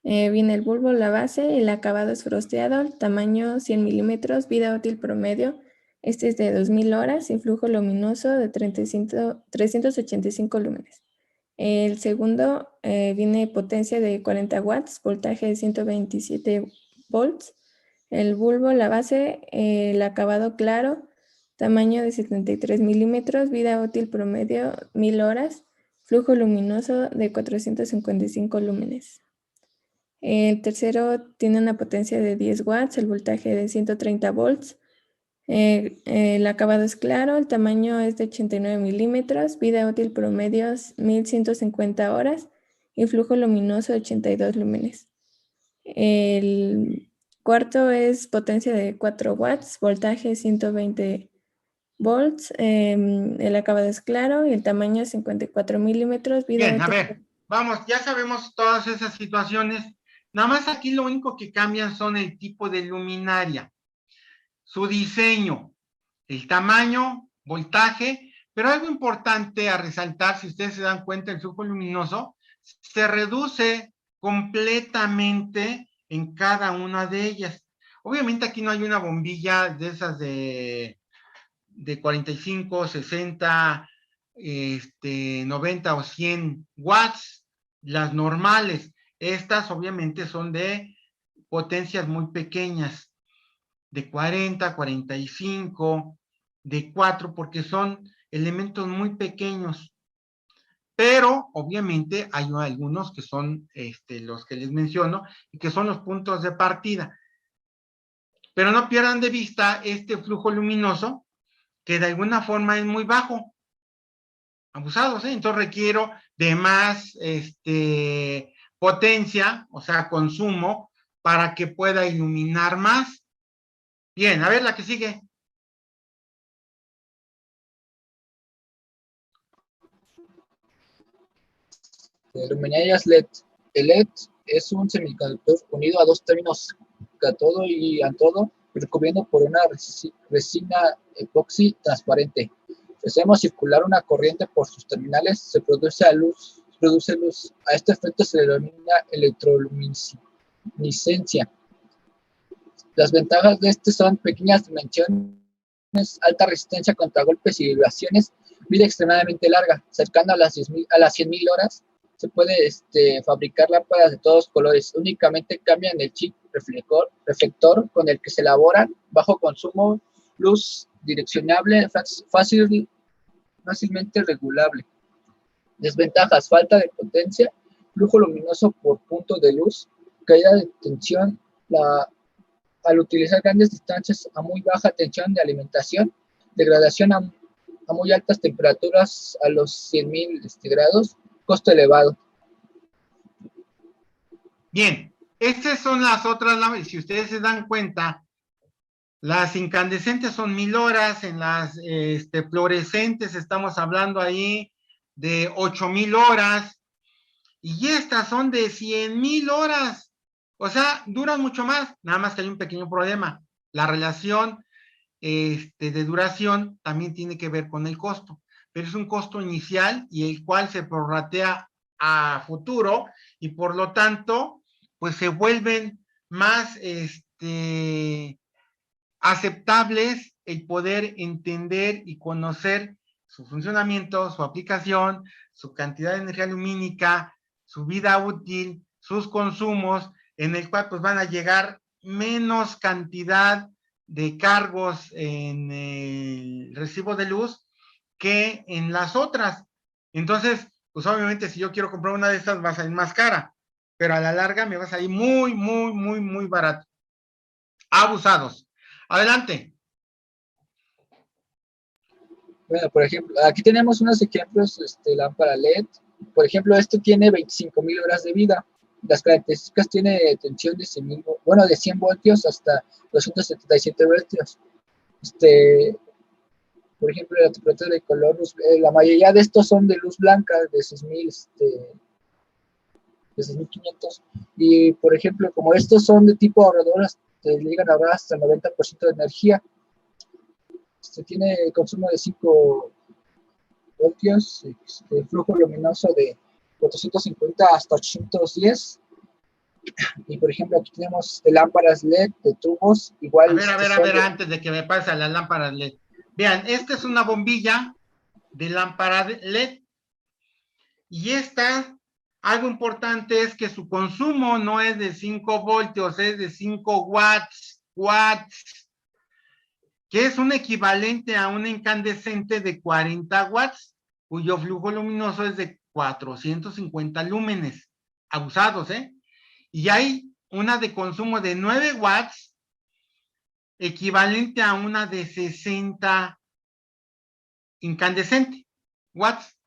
Viene el bulbo, la base, el acabado es frosteado, el tamaño 100 milímetros, vida útil promedio. Este es de 2000 horas y flujo luminoso de 385 lúmenes. El segundo viene potencia de 40 watts, voltaje de 127 volts. El bulbo, la base, el acabado claro, tamaño de 73 milímetros, vida útil promedio 1000 horas, flujo luminoso de 455 lúmenes. El tercero tiene una potencia de 10 watts, el voltaje de 130 volts. El acabado es claro, el tamaño es de 89 milímetros, vida útil promedio 1150 horas y flujo luminoso de 82 lúmenes. El cuarto es potencia de 4 watts, voltaje 120 volts, el acabado es claro y el tamaño es 54 milímetros. Bien, a ver, vamos, ya sabemos todas esas situaciones. Nada más aquí lo único que cambian son el tipo de luminaria, su diseño, el tamaño, voltaje, pero algo importante a resaltar, si ustedes se dan cuenta, el flujo luminoso se reduce completamente en cada una de ellas. Obviamente aquí no hay una bombilla de esas de 45, 60, 90 o 100 watts, las normales. Estas obviamente son de potencias muy pequeñas, de 40, 45, de 4, porque son elementos muy pequeños. Pero obviamente hay algunos que son los que les menciono y que son los puntos de partida. Pero no pierdan de vista este flujo luminoso que de alguna forma es muy bajo. Abusados, ¿eh? Entonces requiero de más potencia, o sea, consumo, para que pueda iluminar más. Bien, a ver la que sigue. Luminarias LED. El LED es un semiconductor unido a dos términos cátodo y ánodo, recubriendo por una resina epoxi transparente. Si hacemos circular una corriente por sus terminales, se produce luz. A este efecto se le denomina electroluminiscencia. Las ventajas de este son pequeñas dimensiones, alta resistencia contra golpes y vibraciones, vida extremadamente larga, cercana a las 100.000 horas. Se puede fabricar lámparas de todos colores. Únicamente cambian el chip reflector con el que se elaboran, bajo consumo, luz direccionable, fácilmente regulable. Desventajas: falta de potencia, flujo luminoso por punto de luz, caída de tensión al utilizar grandes distancias a muy baja tensión de alimentación, degradación a muy altas temperaturas a los 100.000 grados, costo elevado. Bien, estas son las otras lámparas. Si ustedes se dan cuenta, las incandescentes son 1000 horas, en las fluorescentes estamos hablando ahí de 8000 horas, y estas son de 100.000 horas. O sea, duran mucho más, nada más que hay un pequeño problema. La relación de duración también tiene que ver con el costo, pero es un costo inicial y el cual se prorratea a futuro, y por lo tanto, pues se vuelven más aceptables el poder entender y conocer su funcionamiento, su aplicación, su cantidad de energía lumínica, su vida útil, sus consumos, en el cual pues van a llegar menos cantidad de cargos en el recibo de luz que en las otras. Entonces, pues obviamente si yo quiero comprar una de estas va a salir más cara, pero a la larga me va a salir muy, muy, muy, muy barato. Abusados. Adelante. Bueno, por ejemplo, aquí tenemos unos ejemplos, lámpara LED. Por ejemplo, esto tiene 25.000 horas de vida. Las características tiene tensión de 100 voltios hasta 277 voltios. Por ejemplo, la temperatura de color, la mayoría de estos son de luz blanca, de 6.500. Y, por ejemplo, como estos son de tipo ahorrador, llegan a ahorrar hasta el 90% de energía. Tiene consumo de 5 voltios, flujo luminoso de 450 hasta 810. Y por ejemplo, aquí tenemos lámparas LED de tubos, igual. A ver, antes de que me pase a las lámparas LED. Vean, esta es una bombilla de lámpara LED. Y esta, algo importante es que su consumo no es de 5 voltios, es de 5 watts, que es un equivalente a una incandescente de 40 watts, cuyo flujo luminoso es de 450 lúmenes, abusados, Y hay una de consumo de 9 watts, equivalente a una de 60 incandescente, watts,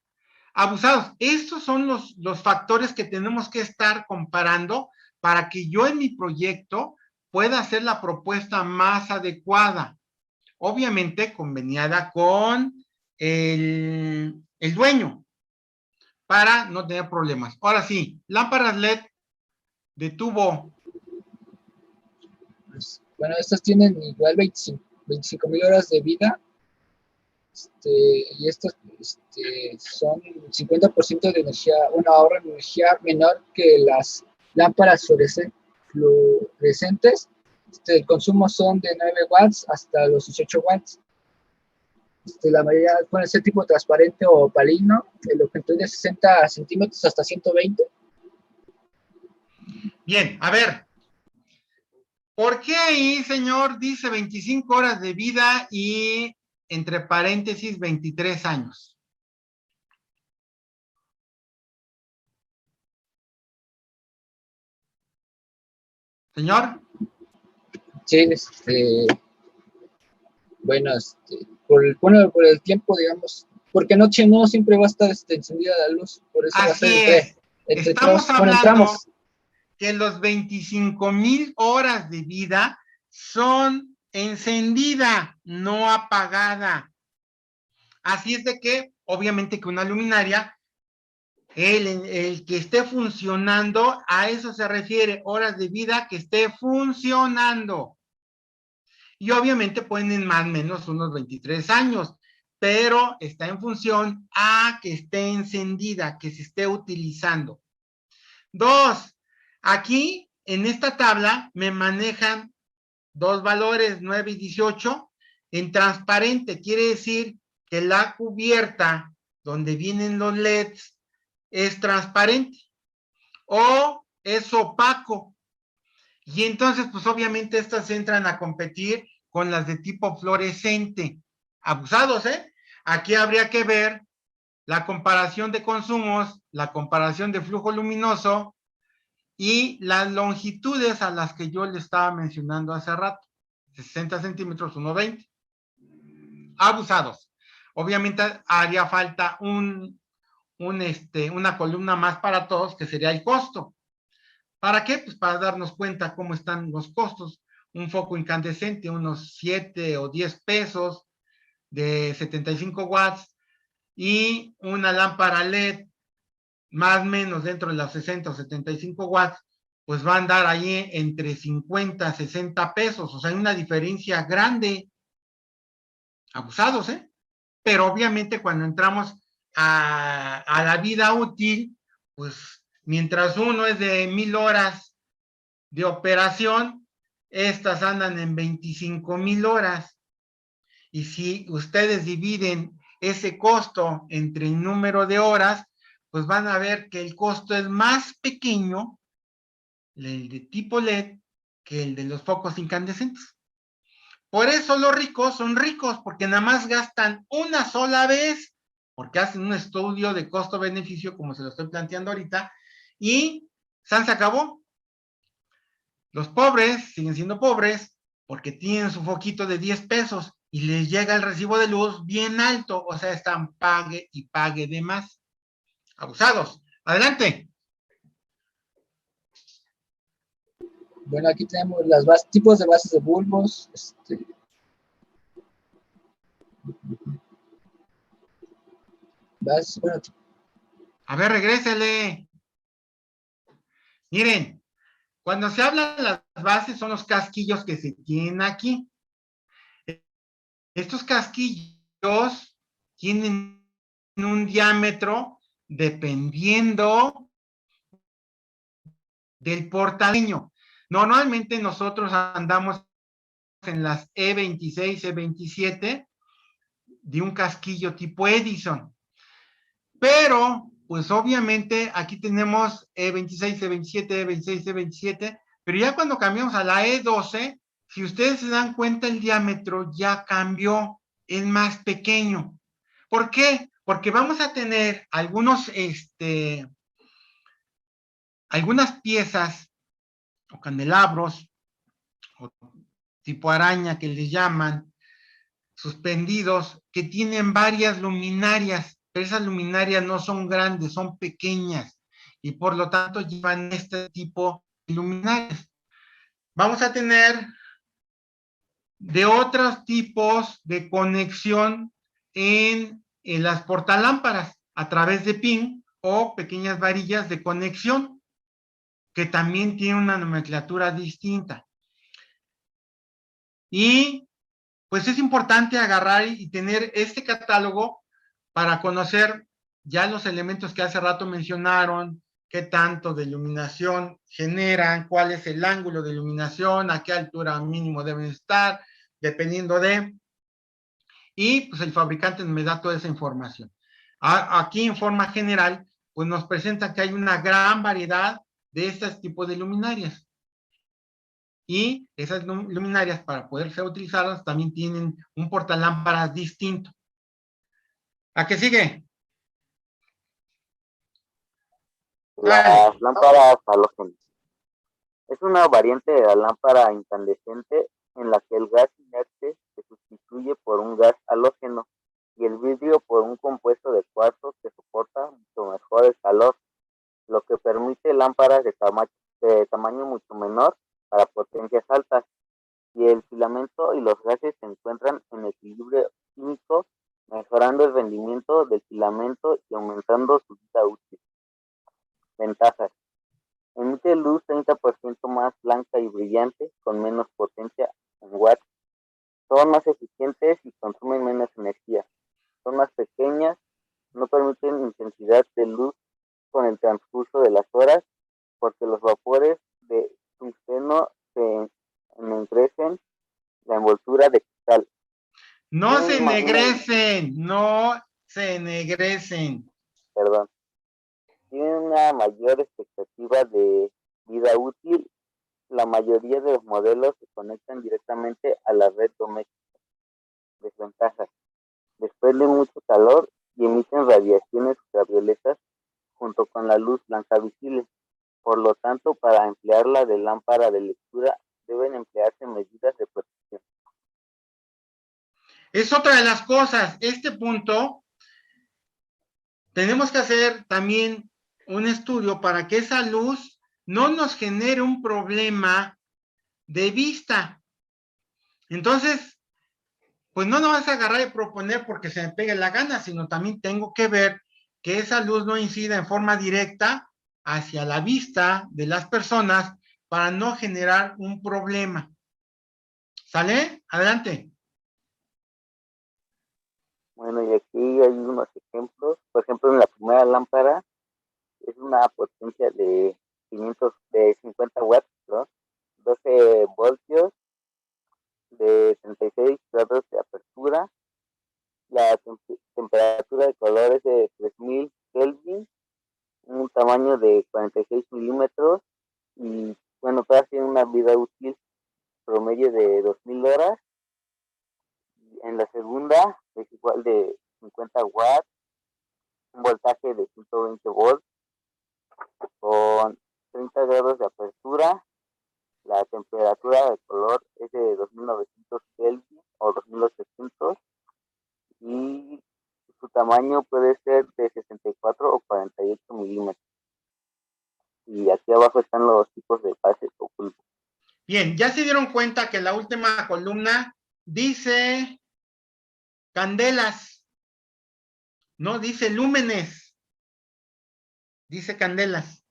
abusados. Estos son los factores que tenemos que estar comparando para que yo en mi proyecto pueda hacer la propuesta más adecuada. Obviamente conveniada con el dueño, para no tener problemas. Ahora sí, lámparas LED de tubo. Bueno, estas tienen igual 25.000 horas de vida. Y estas son 50% de energía, un ahorro de energía menor que las lámparas fluorescentes. El consumo son de 9 watts hasta los 18 watts. La mayoría puede ser tipo transparente o opalino, el longitud de 60 centímetros hasta 120. Bien, a ver. ¿Por qué ahí, señor, dice 25 horas de vida y entre paréntesis 23 años? Señor. Sí, bueno, por el tiempo, digamos, porque no siempre va a estar encendida la luz, por eso va a ser estamos hablando que los 25.000 horas de vida son encendida, no apagada. Así es de que, obviamente que una luminaria El que esté funcionando, a eso se refiere, horas de vida que esté funcionando. Y obviamente pueden más o menos unos 23 años, pero está en función a que esté encendida, que se esté utilizando. 2, aquí en esta tabla me manejan dos valores, 9 y 18, en transparente. Quiere decir que la cubierta donde vienen los LEDs es transparente o es opaco. Y entonces, pues obviamente estas entran a competir con las de tipo fluorescente. Abusados, ¿eh? Aquí habría que ver la comparación de consumos, la comparación de flujo luminoso y las longitudes a las que yo le estaba mencionando hace rato. 60 centímetros, 1.20. Abusados. Obviamente haría falta una columna más para todos, que sería el costo. ¿Para qué? Pues para darnos cuenta cómo están los costos. Un foco incandescente, unos 7 o 10 pesos de 75 watts y una lámpara LED más o menos dentro de los 60 o 75 watts, pues va a andar ahí entre 50 y 60 pesos. O sea, hay una diferencia grande. Abusados, ¿eh? Pero obviamente cuando entramos a la vida útil, pues mientras uno es de 1000 horas de operación, estas andan en 25,000 horas. Y si ustedes dividen ese costo entre el número de horas, pues van a ver que el costo es más pequeño, el de tipo LED, que el de los focos incandescentes. Por eso los ricos son ricos, porque nada más gastan una sola vez, porque hacen un estudio de costo-beneficio, como se lo estoy planteando ahorita, y se acabó. Los pobres siguen siendo pobres porque tienen su foquito de 10 pesos y les llega el recibo de luz bien alto, o sea, están pague y pague de más. Abusados. Adelante. Bueno, aquí tenemos los tipos de bases de bulbos. Bueno. A ver, regrésele. Miren, cuando se habla de las bases son los casquillos que se tienen aquí. Estos casquillos tienen un diámetro dependiendo del portaleño. Normalmente nosotros andamos en las E26, E27 de un casquillo tipo Edison. Pero, pues obviamente aquí tenemos E26, E27, E26, E27, pero ya cuando cambiamos a la E12, si ustedes se dan cuenta, el diámetro ya cambió, es más pequeño. ¿Por qué? Porque vamos a tener algunas piezas o candelabros o tipo araña que les llaman, suspendidos, que tienen varias luminarias, pero esas luminarias no son grandes, son pequeñas y por lo tanto llevan este tipo de luminarias. Vamos a tener de otros tipos de conexión en las portalámparas a través de pin o pequeñas varillas de conexión que también tienen una nomenclatura distinta. Y pues es importante agarrar y tener este catálogo para conocer ya los elementos que hace rato mencionaron, qué tanto de iluminación generan, cuál es el ángulo de iluminación, a qué altura mínimo deben estar, dependiendo de, y pues el fabricante me da toda esa información. Aquí en forma general, pues nos presenta que hay una gran variedad de estos tipos de luminarias. Y esas luminarias, para poder ser utilizadas, también tienen un portalámparas distinto. ¿A qué sigue? Las lámparas halógenas. Es una variante de la lámpara incandescente en la que el gas inerte se sustituye por un gas halógeno y el vidrio por un compuesto de cuarzo que soporta mucho mejor el calor, lo que permite lámparas de tamaño mucho menor para potencias altas, y el filamento y los gases se encuentran en equilibrio químico, mejorando el rendimiento del filamento y aumentando su vida útil. Ventajas. Emite luz 30% más blanca y brillante, con menos potencia en watts. Son más eficientes y consumen menos energía. Son más pequeñas, no permiten intensidad de luz con el transcurso de las horas, porque los vapores de tungsteno se ennegrecen la envoltura de cristal. No se ennegrecen, no se ennegrecen. Perdón. Tienen una mayor expectativa de vida útil. La mayoría de los modelos se conectan directamente a la red doméstica. Desventajas. Desprenden mucho calor y emiten radiaciones ultravioletas junto con la luz blanca visible. Por lo tanto, para emplearla de lámpara de lectura, deben emplearse medidas de protección. Es otra de las cosas. Este punto, tenemos que hacer también un estudio para que esa luz no nos genere un problema de vista. Entonces, pues no nos vas a agarrar y proponer porque se me pegue la gana, sino también tengo que ver que esa luz no incida en forma directa hacia la vista de las personas para no generar un problema. ¿Sale? Adelante. Bueno, y aquí hay unos ejemplos. Por ejemplo, en la primera lámpara es una potencia de 50 watts, ¿no? 12 voltios, de 36 grados de apertura. La temperatura de color es de 3000 Kelvin, un tamaño de 46 milímetros y bueno, todas tienen una vida útil promedio de 2000 horas. En la segunda es igual de 50 watts, un voltaje de 120 volts con 30 grados de apertura. La temperatura de color es de 2900 Kelvin o 2800 y su tamaño puede ser de 64 o 48 milímetros. Y aquí abajo están los tipos de fases ocultas. Bien, ya se dieron cuenta que la última columna dice candelas, no dice lúmenes, dice candelas.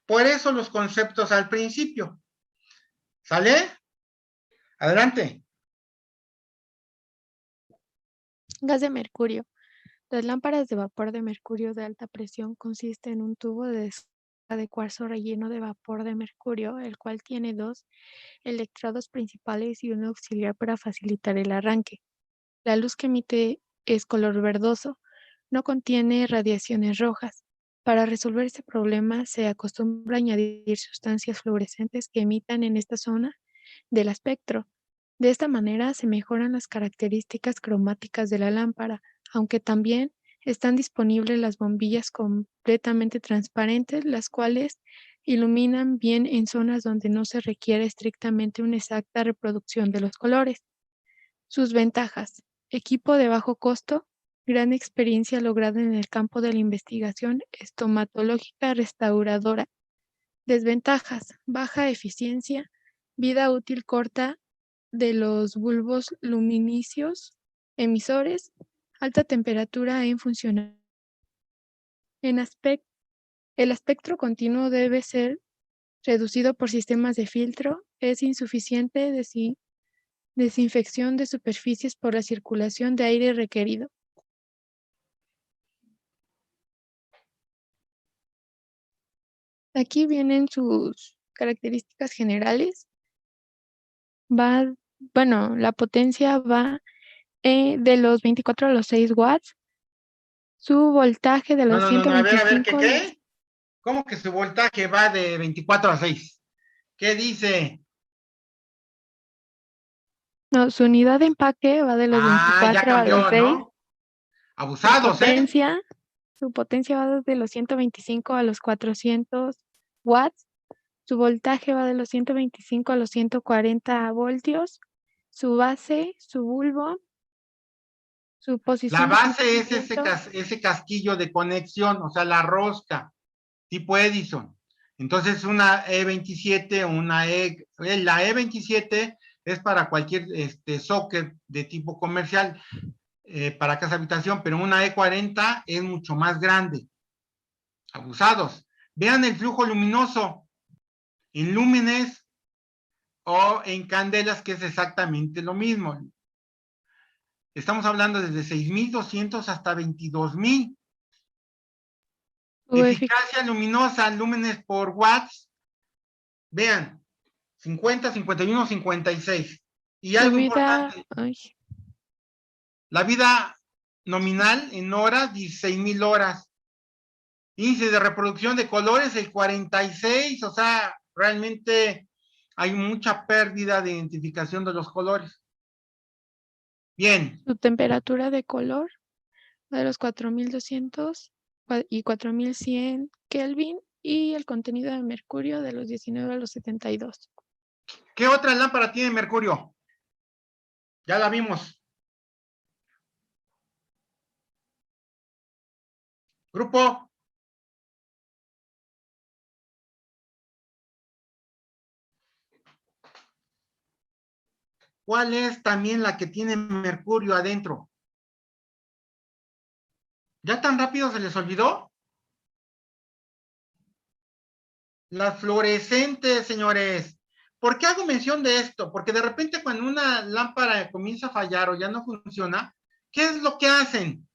Por eso los conceptos al principio. ¿Sale? Adelante. Gas de mercurio. Las lámparas de vapor de mercurio de alta presión consisten en un tubo de descarga de cuarzo relleno de vapor de mercurio, el cual tiene dos electrodos principales y uno auxiliar para facilitar el arranque. La luz que emite es color verdoso, no contiene radiaciones rojas. Para resolver este problema se acostumbra a añadir sustancias fluorescentes que emitan en esta zona del espectro. De esta manera se mejoran las características cromáticas de la lámpara, aunque también están disponibles las bombillas completamente transparentes, las cuales iluminan bien en zonas donde no se requiere estrictamente una exacta reproducción de los colores. Sus ventajas: equipo de bajo costo, gran experiencia lograda en el campo de la investigación estomatológica restauradora. Desventajas: baja eficiencia, vida útil corta de los bulbos luminicios, emisores, alta temperatura en funcionamiento. El espectro continuo debe ser reducido por sistemas de filtro, es insuficiente desinfección de superficies por la circulación de aire requerido. Aquí vienen sus características generales. La potencia va de los 24 a los 6 watts. Su voltaje de los 125. A ver, ¿qué? ¿Cómo que su voltaje va de 24 a 6? ¿Qué dice? No, su unidad de empaque va de los 24 ya cambió, a los 6. ¿no? Abusados, Su potencia va de los 125 a los 400 watts. Su voltaje va de los 125 a los 140 voltios. Su base, su bulbo, su posición. La base es ese casquillo de conexión, o sea, la rosca, tipo Edison. Entonces, una E27, la E27 es para cualquier socket de tipo comercial, para casa habitación, pero una E40 es mucho más grande. Abusados. Vean el flujo luminoso en lúmenes o en candelas, que es exactamente lo mismo. Estamos hablando desde 6.200 hasta 22.000. Eficacia luminosa, lúmenes por watts. Vean, 50, 51, 56. Y algo importante. La vida nominal en horas, 16.000 horas. Índice de reproducción de colores, el 46. O sea, realmente hay mucha pérdida de identificación de los colores. Bien. Su temperatura de color de los 4.200 y 4.100 Kelvin, y el contenido de mercurio de los 19 a los 72. ¿Qué otra lámpara tiene mercurio? Ya la vimos. Grupo. ¿Cuál es también la que tiene mercurio adentro? ¿Ya tan rápido se les olvidó? Las fluorescentes, señores. ¿Por qué hago mención de esto? Porque de repente cuando una lámpara comienza a fallar o ya no funciona, ¿qué es lo que hacen?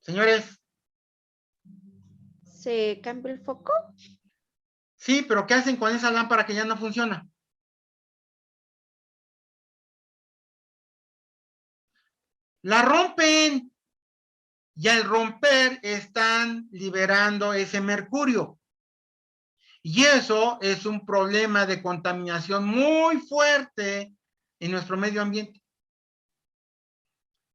Señores. ¿Se cambia el foco? Sí, pero ¿qué hacen con esa lámpara que ya no funciona? La rompen. Y al romper están liberando ese mercurio. Y eso es un problema de contaminación muy fuerte en nuestro medio ambiente.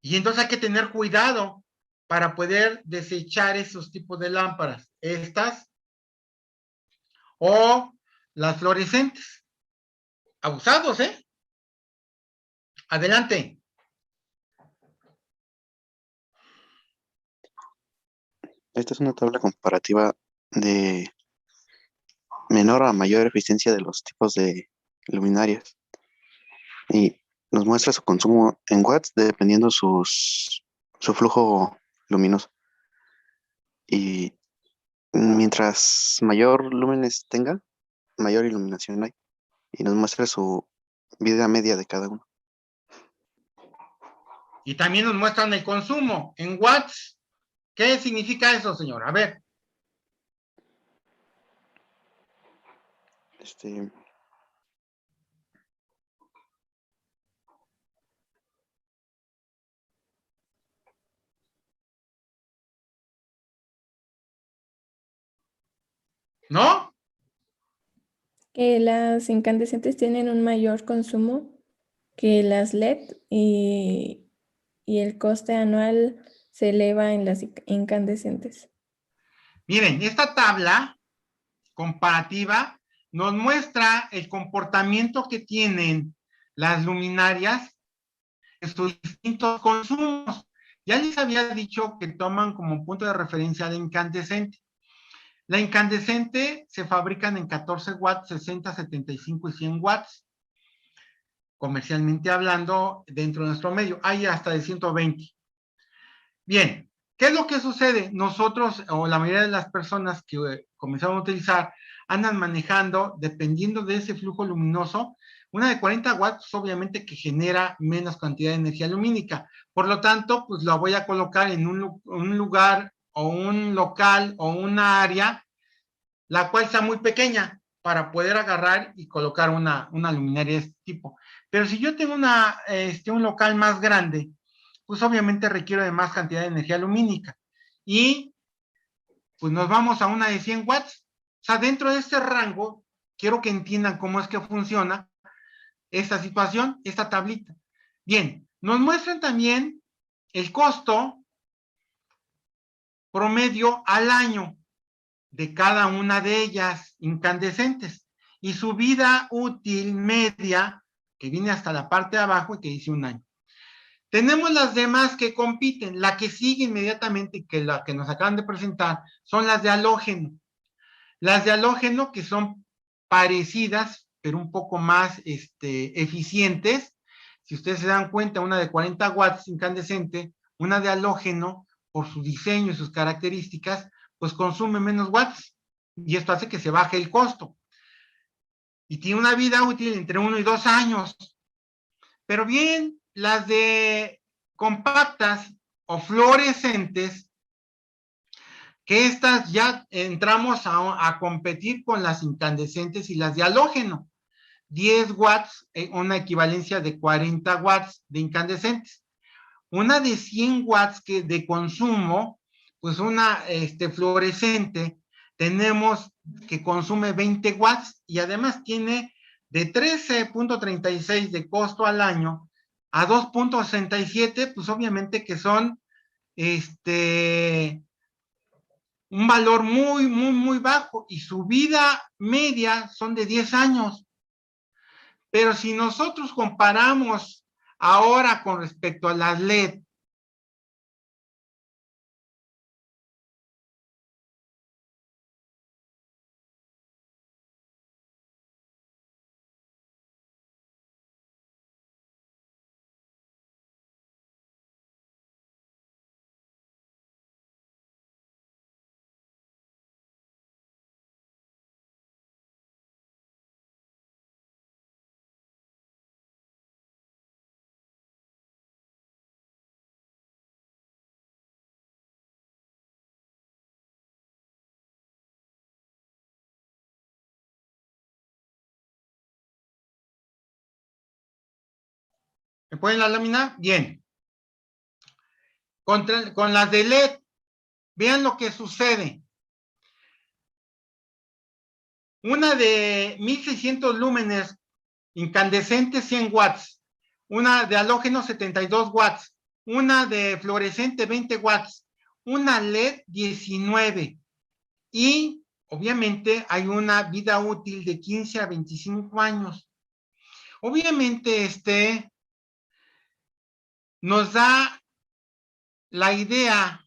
Y entonces hay que tener cuidado para poder desechar esos tipos de lámparas. Estas o las fluorescentes. Abusados, ¿eh? Adelante. Esta es una tabla comparativa de menor a mayor eficiencia de los tipos de luminarias. Y nos muestra su consumo en watts dependiendo su flujo luminoso. Y mientras mayor lúmenes tenga, mayor iluminación hay. Y nos muestra su vida media de cada uno. Y también nos muestran el consumo en watts. ¿Qué significa eso, señor? A ver. ¿No? Que las incandescentes tienen un mayor consumo que las LED y el coste anual se eleva en las incandescentes. Miren, esta tabla comparativa nos muestra el comportamiento que tienen las luminarias en sus distintos consumos. Ya les había dicho que toman como punto de referencia la incandescente. La incandescente se fabrican en 14 watts, 60, 75 y 100 watts. Comercialmente hablando, dentro de nuestro medio, hay hasta de 120. Bien, ¿qué es lo que sucede? Nosotros, o la mayoría de las personas que comenzaron a utilizar, andan manejando, dependiendo de ese flujo luminoso, una de 40 watts, obviamente que genera menos cantidad de energía lumínica. Por lo tanto, pues la voy a colocar en un lugar o un local o una área, la cual sea muy pequeña, para poder agarrar y colocar una luminaria de este tipo. Pero si yo tengo un local más grande, pues obviamente requiero de más cantidad de energía lumínica. Y pues nos vamos a una de 100 watts. O sea, dentro de este rango, quiero que entiendan cómo es que funciona esta situación, esta tablita. Bien, nos muestran también el costo promedio al año de cada una de ellas incandescentes y su vida útil media, que viene hasta la parte de abajo y que dice un año. Tenemos las demás que compiten. La que sigue inmediatamente, que la que nos acaban de presentar, son las de halógeno. Las de halógeno que son parecidas, pero un poco más eficientes. Si ustedes se dan cuenta, una de 40 watts incandescente, una de halógeno, por su diseño y sus características, pues consume menos watts, y esto hace que se baje el costo. Y tiene una vida útil entre 1 y 2 años. Pero bien, las de compactas o fluorescentes, que estas ya entramos a competir con las incandescentes y las de halógeno. 10 watts, una equivalencia de 40 watts de incandescentes. Una de 100 watts de consumo, pues una fluorescente, tenemos que consume 20 watts y además tiene de 13.36 de costo al año a 2.67, pues obviamente que son un valor muy, muy, muy bajo, y su vida media son de 10 años. Pero si nosotros comparamos ahora con respecto a las LED, ¿me ponen la lámina? Bien. Con las de LED, vean lo que sucede. Una de 1600 lúmenes incandescente, 100 watts. Una de halógeno, 72 watts. Una de fluorescente, 20 watts. Una LED, 19. Y obviamente hay una vida útil de 15 a 25 años. Obviamente nos da la idea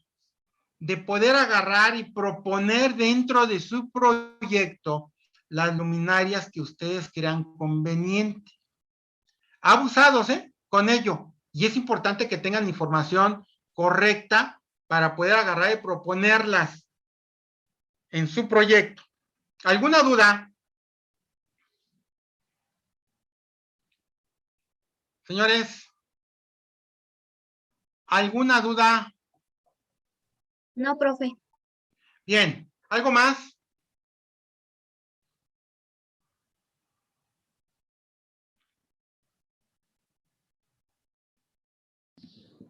de poder agarrar y proponer dentro de su proyecto las luminarias que ustedes crean conveniente. Abusados, con ello. Y es importante que tengan información correcta para poder agarrar y proponerlas en su proyecto. ¿Alguna duda? Señores, ¿alguna duda? No, profe. Bien, ¿algo más?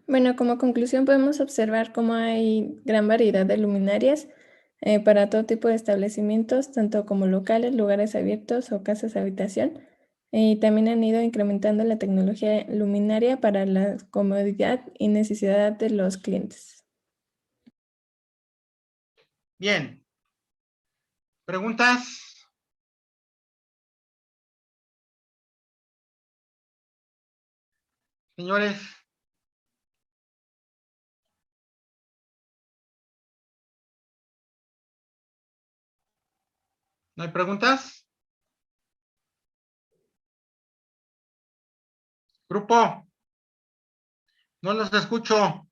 Bueno, como conclusión podemos observar cómo hay gran variedad de luminarias para todo tipo de establecimientos, tanto como locales, lugares abiertos o casas habitación. Y también han ido incrementando la tecnología luminaria para la comodidad y necesidad de los clientes. Bien. ¿Preguntas? Señores. ¿No hay preguntas? Grupo. No los escucho.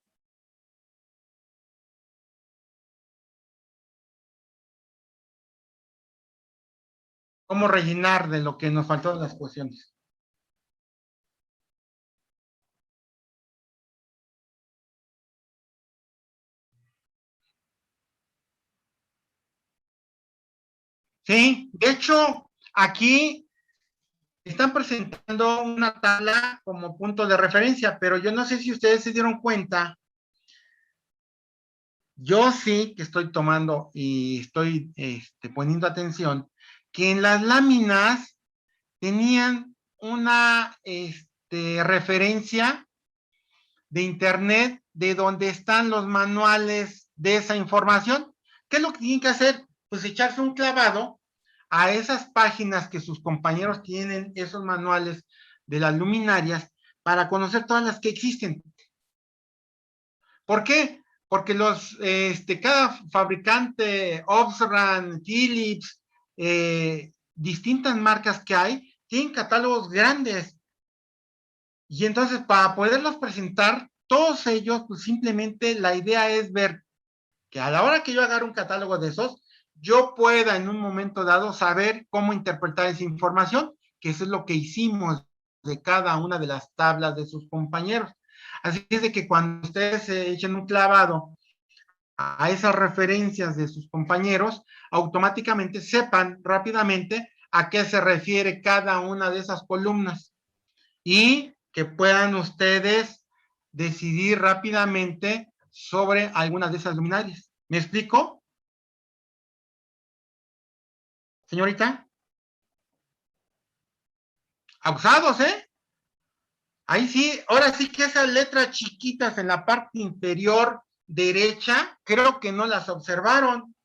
¿Cómo rellenar de lo que nos faltó en las cuestiones? Sí, de hecho, aquí están presentando una tabla como punto de referencia, pero yo no sé si ustedes se dieron cuenta. Yo sí que estoy tomando y estoy poniendo atención que en las láminas tenían una referencia de internet de donde están los manuales de esa información. ¿Qué es lo que tienen que hacer? Pues echarse un clavado a esas páginas que sus compañeros tienen, esos manuales de las luminarias, para conocer todas las que existen. ¿Por qué? Porque cada fabricante, Osram, Philips, distintas marcas que hay, tienen catálogos grandes. Y entonces, para poderlos presentar, todos ellos, pues simplemente la idea es ver que a la hora que yo agarre un catálogo de esos, yo pueda en un momento dado saber cómo interpretar esa información, que eso es lo que hicimos de cada una de las tablas de sus compañeros. Así es de que cuando ustedes se echen un clavado a esas referencias de sus compañeros, automáticamente sepan rápidamente a qué se refiere cada una de esas columnas y que puedan ustedes decidir rápidamente sobre algunas de esas luminarias. ¿Me explico? Señorita. Abusados, ¿eh? Ahí sí, ahora sí que esas letras chiquitas en la parte inferior derecha, creo que no las observaron.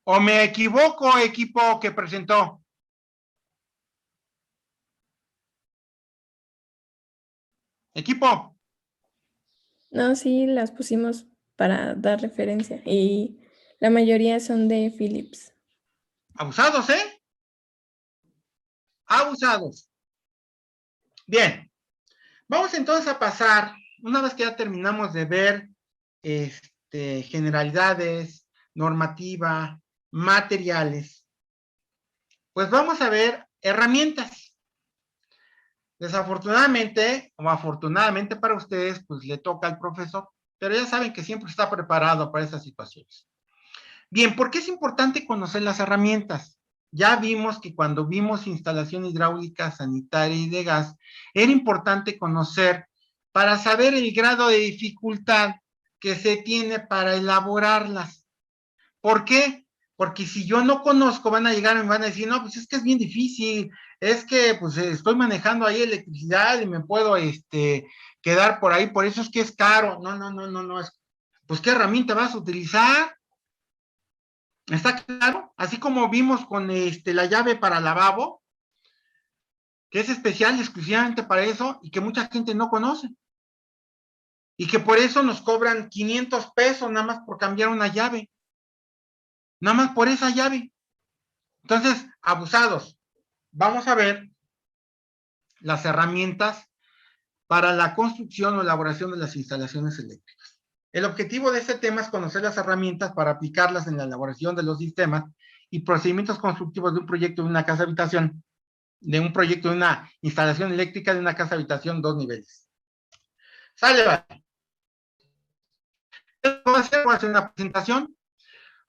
¿O me equivoco, equipo que presentó? Equipo. No, sí, las pusimos para dar referencia y la mayoría son de Philips. Abusados, ¿eh? Abusados. Bien. Vamos entonces a pasar, una vez que ya terminamos de ver generalidades, normativa, materiales, pues vamos a ver herramientas. Desafortunadamente, o afortunadamente para ustedes, pues le toca al profesor, pero ya saben que siempre está preparado para esas situaciones. Bien, ¿por qué es importante conocer las herramientas? Ya vimos que cuando vimos instalación hidráulica, sanitaria y de gas, era importante conocer para saber el grado de dificultad que se tiene para elaborarlas. ¿Por qué? Porque si yo no conozco, van a llegar y me van a decir, no, pues es que es bien difícil, es que pues estoy manejando ahí electricidad y me puedo quedar por ahí, por eso es que es caro. No, pues ¿qué herramienta vas a utilizar? ¿Está claro? Así como vimos con la llave para lavabo, que es especial exclusivamente para eso y que mucha gente no conoce. Y que por eso nos cobran 500 pesos nada más por cambiar una llave. Nada más por esa llave. Entonces, abusados. Vamos a ver las herramientas para la construcción o elaboración de las instalaciones eléctricas. El objetivo de este tema es conocer las herramientas para aplicarlas en la elaboración de los sistemas y procedimientos constructivos de un proyecto de una casa habitación, de un proyecto de una instalación eléctrica de una casa habitación 2 niveles. Sale, vale. Voy a hacer una presentación.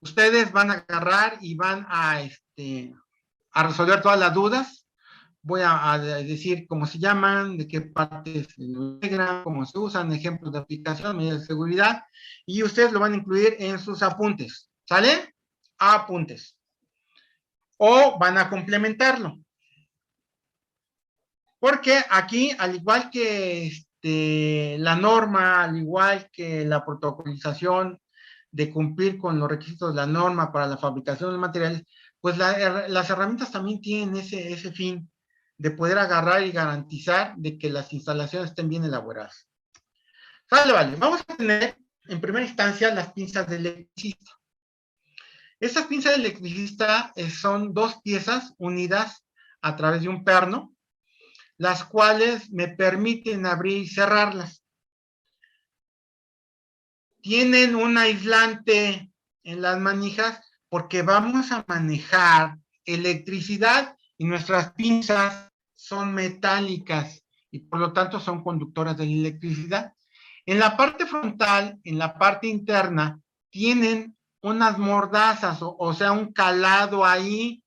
Ustedes van a agarrar y van a resolver todas las dudas. Voy a decir cómo se llaman, de qué partes se integran, cómo se usan, ejemplos de aplicación, medidas de seguridad, y ustedes lo van a incluir en sus apuntes. ¿Sale? Apuntes. O van a complementarlo. Porque aquí, al igual que la norma, al igual que la protocolización de cumplir con los requisitos de la norma para la fabricación de materiales, pues las herramientas también tienen ese fin de poder agarrar y garantizar de que las instalaciones estén bien elaboradas. Vale. Vamos a tener en primera instancia las pinzas de electricista. Estas pinzas de electricista son 2 piezas unidas a través de un perno, las cuales me permiten abrir y cerrarlas. Tienen un aislante en las manijas porque vamos a manejar electricidad y nuestras pinzas son metálicas y por lo tanto son conductoras de la electricidad. En la parte frontal, en la parte interna, tienen unas mordazas, o sea, un calado ahí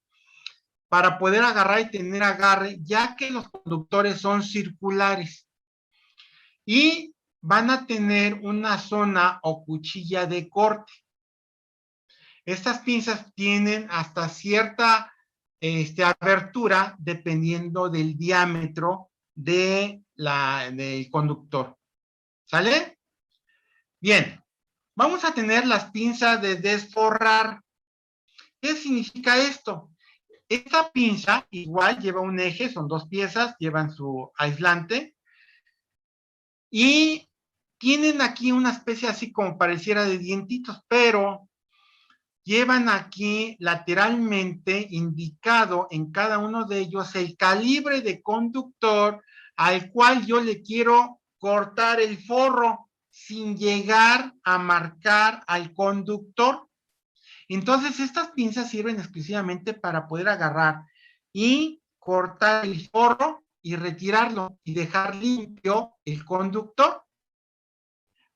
para poder agarrar y tener agarre, ya que los conductores son circulares. Y van a tener una zona o cuchilla de corte. Estas pinzas tienen hasta cierta abertura dependiendo del diámetro del conductor. ¿Sale? Bien. Vamos a tener las pinzas de desforrar. ¿Qué significa esto? Esta pinza igual lleva un eje, son 2 piezas, llevan su aislante y tienen aquí una especie así como pareciera de dientitos, pero llevan aquí lateralmente indicado en cada uno de ellos el calibre de conductor al cual yo le quiero cortar el forro sin llegar a marcar al conductor. Entonces, estas pinzas sirven exclusivamente para poder agarrar y cortar el forro y retirarlo y dejar limpio el conductor.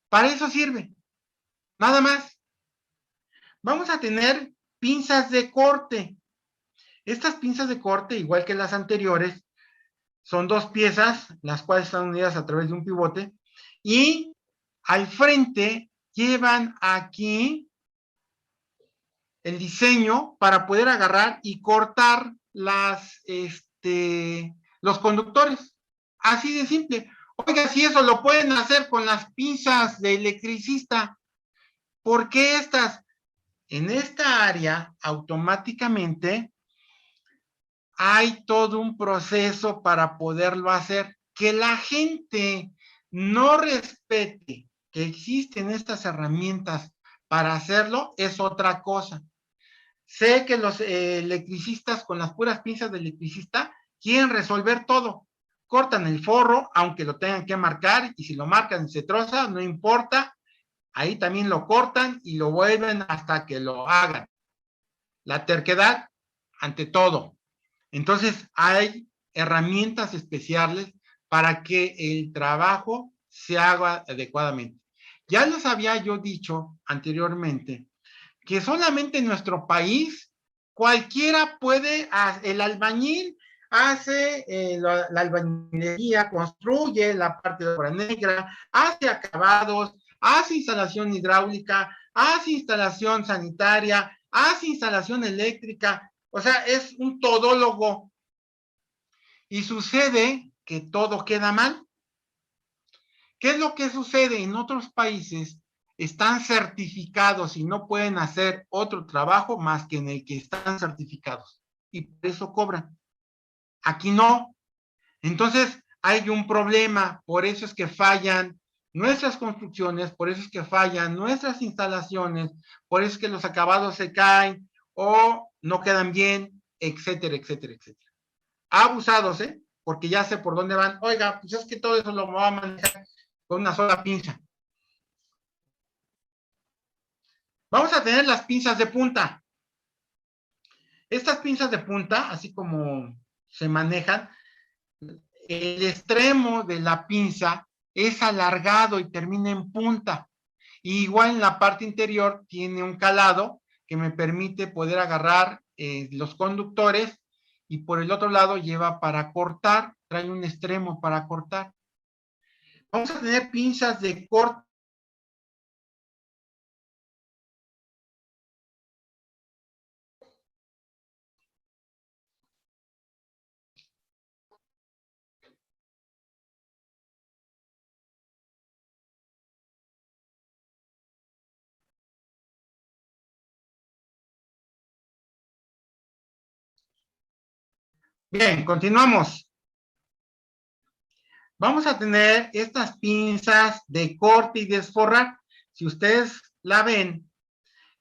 Para eso sirve. Nada más. Vamos a tener pinzas de corte. Estas pinzas de corte, igual que las anteriores, son dos piezas, las cuales están unidas a través de un pivote, y al frente llevan aquí el diseño para poder agarrar y cortar los conductores. Así de simple. Oiga, si eso lo pueden hacer con las pinzas de electricista, ¿por qué estas? En esta área, automáticamente, hay todo un proceso para poderlo hacer. Que la gente no respete que existen estas herramientas para hacerlo es otra cosa. Sé que los electricistas con las puras pinzas de electricista quieren resolver todo. Cortan el forro, aunque lo tengan que marcar, y si lo marcan se troza, no importa. Ahí también lo cortan y lo vuelven hasta que lo hagan. La terquedad ante todo. Entonces, hay herramientas especiales para que el trabajo se haga adecuadamente. Ya les había yo dicho anteriormente que solamente en nuestro país cualquiera puede, el albañil hace la albañilería, construye la parte de obra negra, hace acabados, hace instalación hidráulica, hace instalación sanitaria, hace instalación eléctrica, o sea, es un todólogo. Y sucede que todo queda mal. ¿Qué es lo que sucede? En otros países están certificados y no pueden hacer otro trabajo más que en el que están certificados. Y por eso cobran. Aquí no. Entonces, hay un problema. Por eso es que fallan nuestras construcciones, por eso es que fallan nuestras instalaciones, por eso es que los acabados se caen o no quedan bien, etcétera, etcétera, etcétera. Abusados, ¿eh? Porque ya sé por dónde van. Oiga, pues es que todo eso lo va a manejar con una sola pinza. Vamos a tener las pinzas de punta. Estas pinzas de punta, así como se manejan, el extremo de la pinza es alargado y termina en punta. Y igual en la parte interior tiene un calado que me permite poder agarrar los conductores, y por el otro lado lleva para cortar, trae un extremo para cortar. Vamos a tener pinzas de corte. Bien, continuamos. Vamos a tener estas pinzas de corte y desforrar. Si ustedes la ven,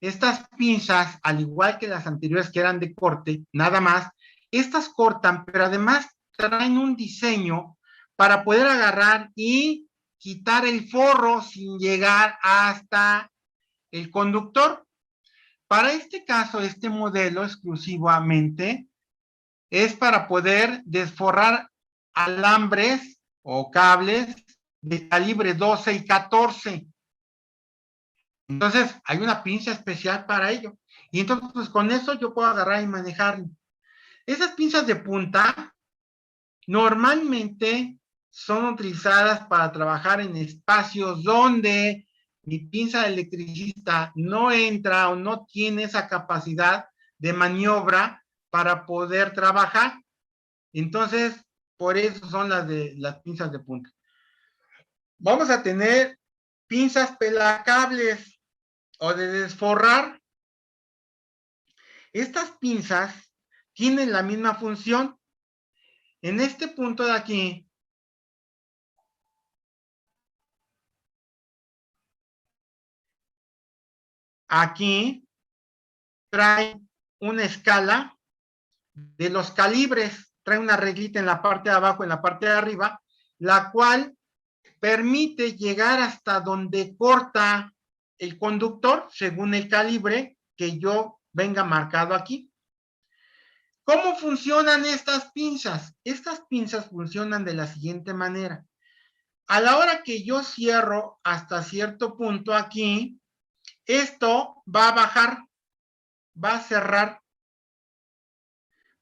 estas pinzas, al igual que las anteriores que eran de corte, nada más, estas cortan, pero además traen un diseño para poder agarrar y quitar el forro sin llegar hasta el conductor. Para este caso, este modelo exclusivamente es para poder desforrar alambres o cables de calibre 12 y 14. Entonces, hay una pinza especial para ello. Y entonces, pues con eso yo puedo agarrar y manejarlo. Esas pinzas de punta normalmente son utilizadas para trabajar en espacios donde mi pinza de electricista no entra o no tiene esa capacidad de maniobra para poder trabajar. Entonces, por eso son las pinzas de punta. Vamos a tener pinzas pelacables o de desforrar. Estas pinzas tienen la misma función. En este punto de aquí, trae una escala de los calibres, trae una reglita en la parte de abajo, en la parte de arriba, la cual permite llegar hasta donde corta el conductor según el calibre que yo venga marcado aquí. ¿Cómo funcionan estas pinzas? Estas pinzas funcionan de la siguiente manera. A la hora que yo cierro hasta cierto punto aquí, esto va a bajar, va a cerrar,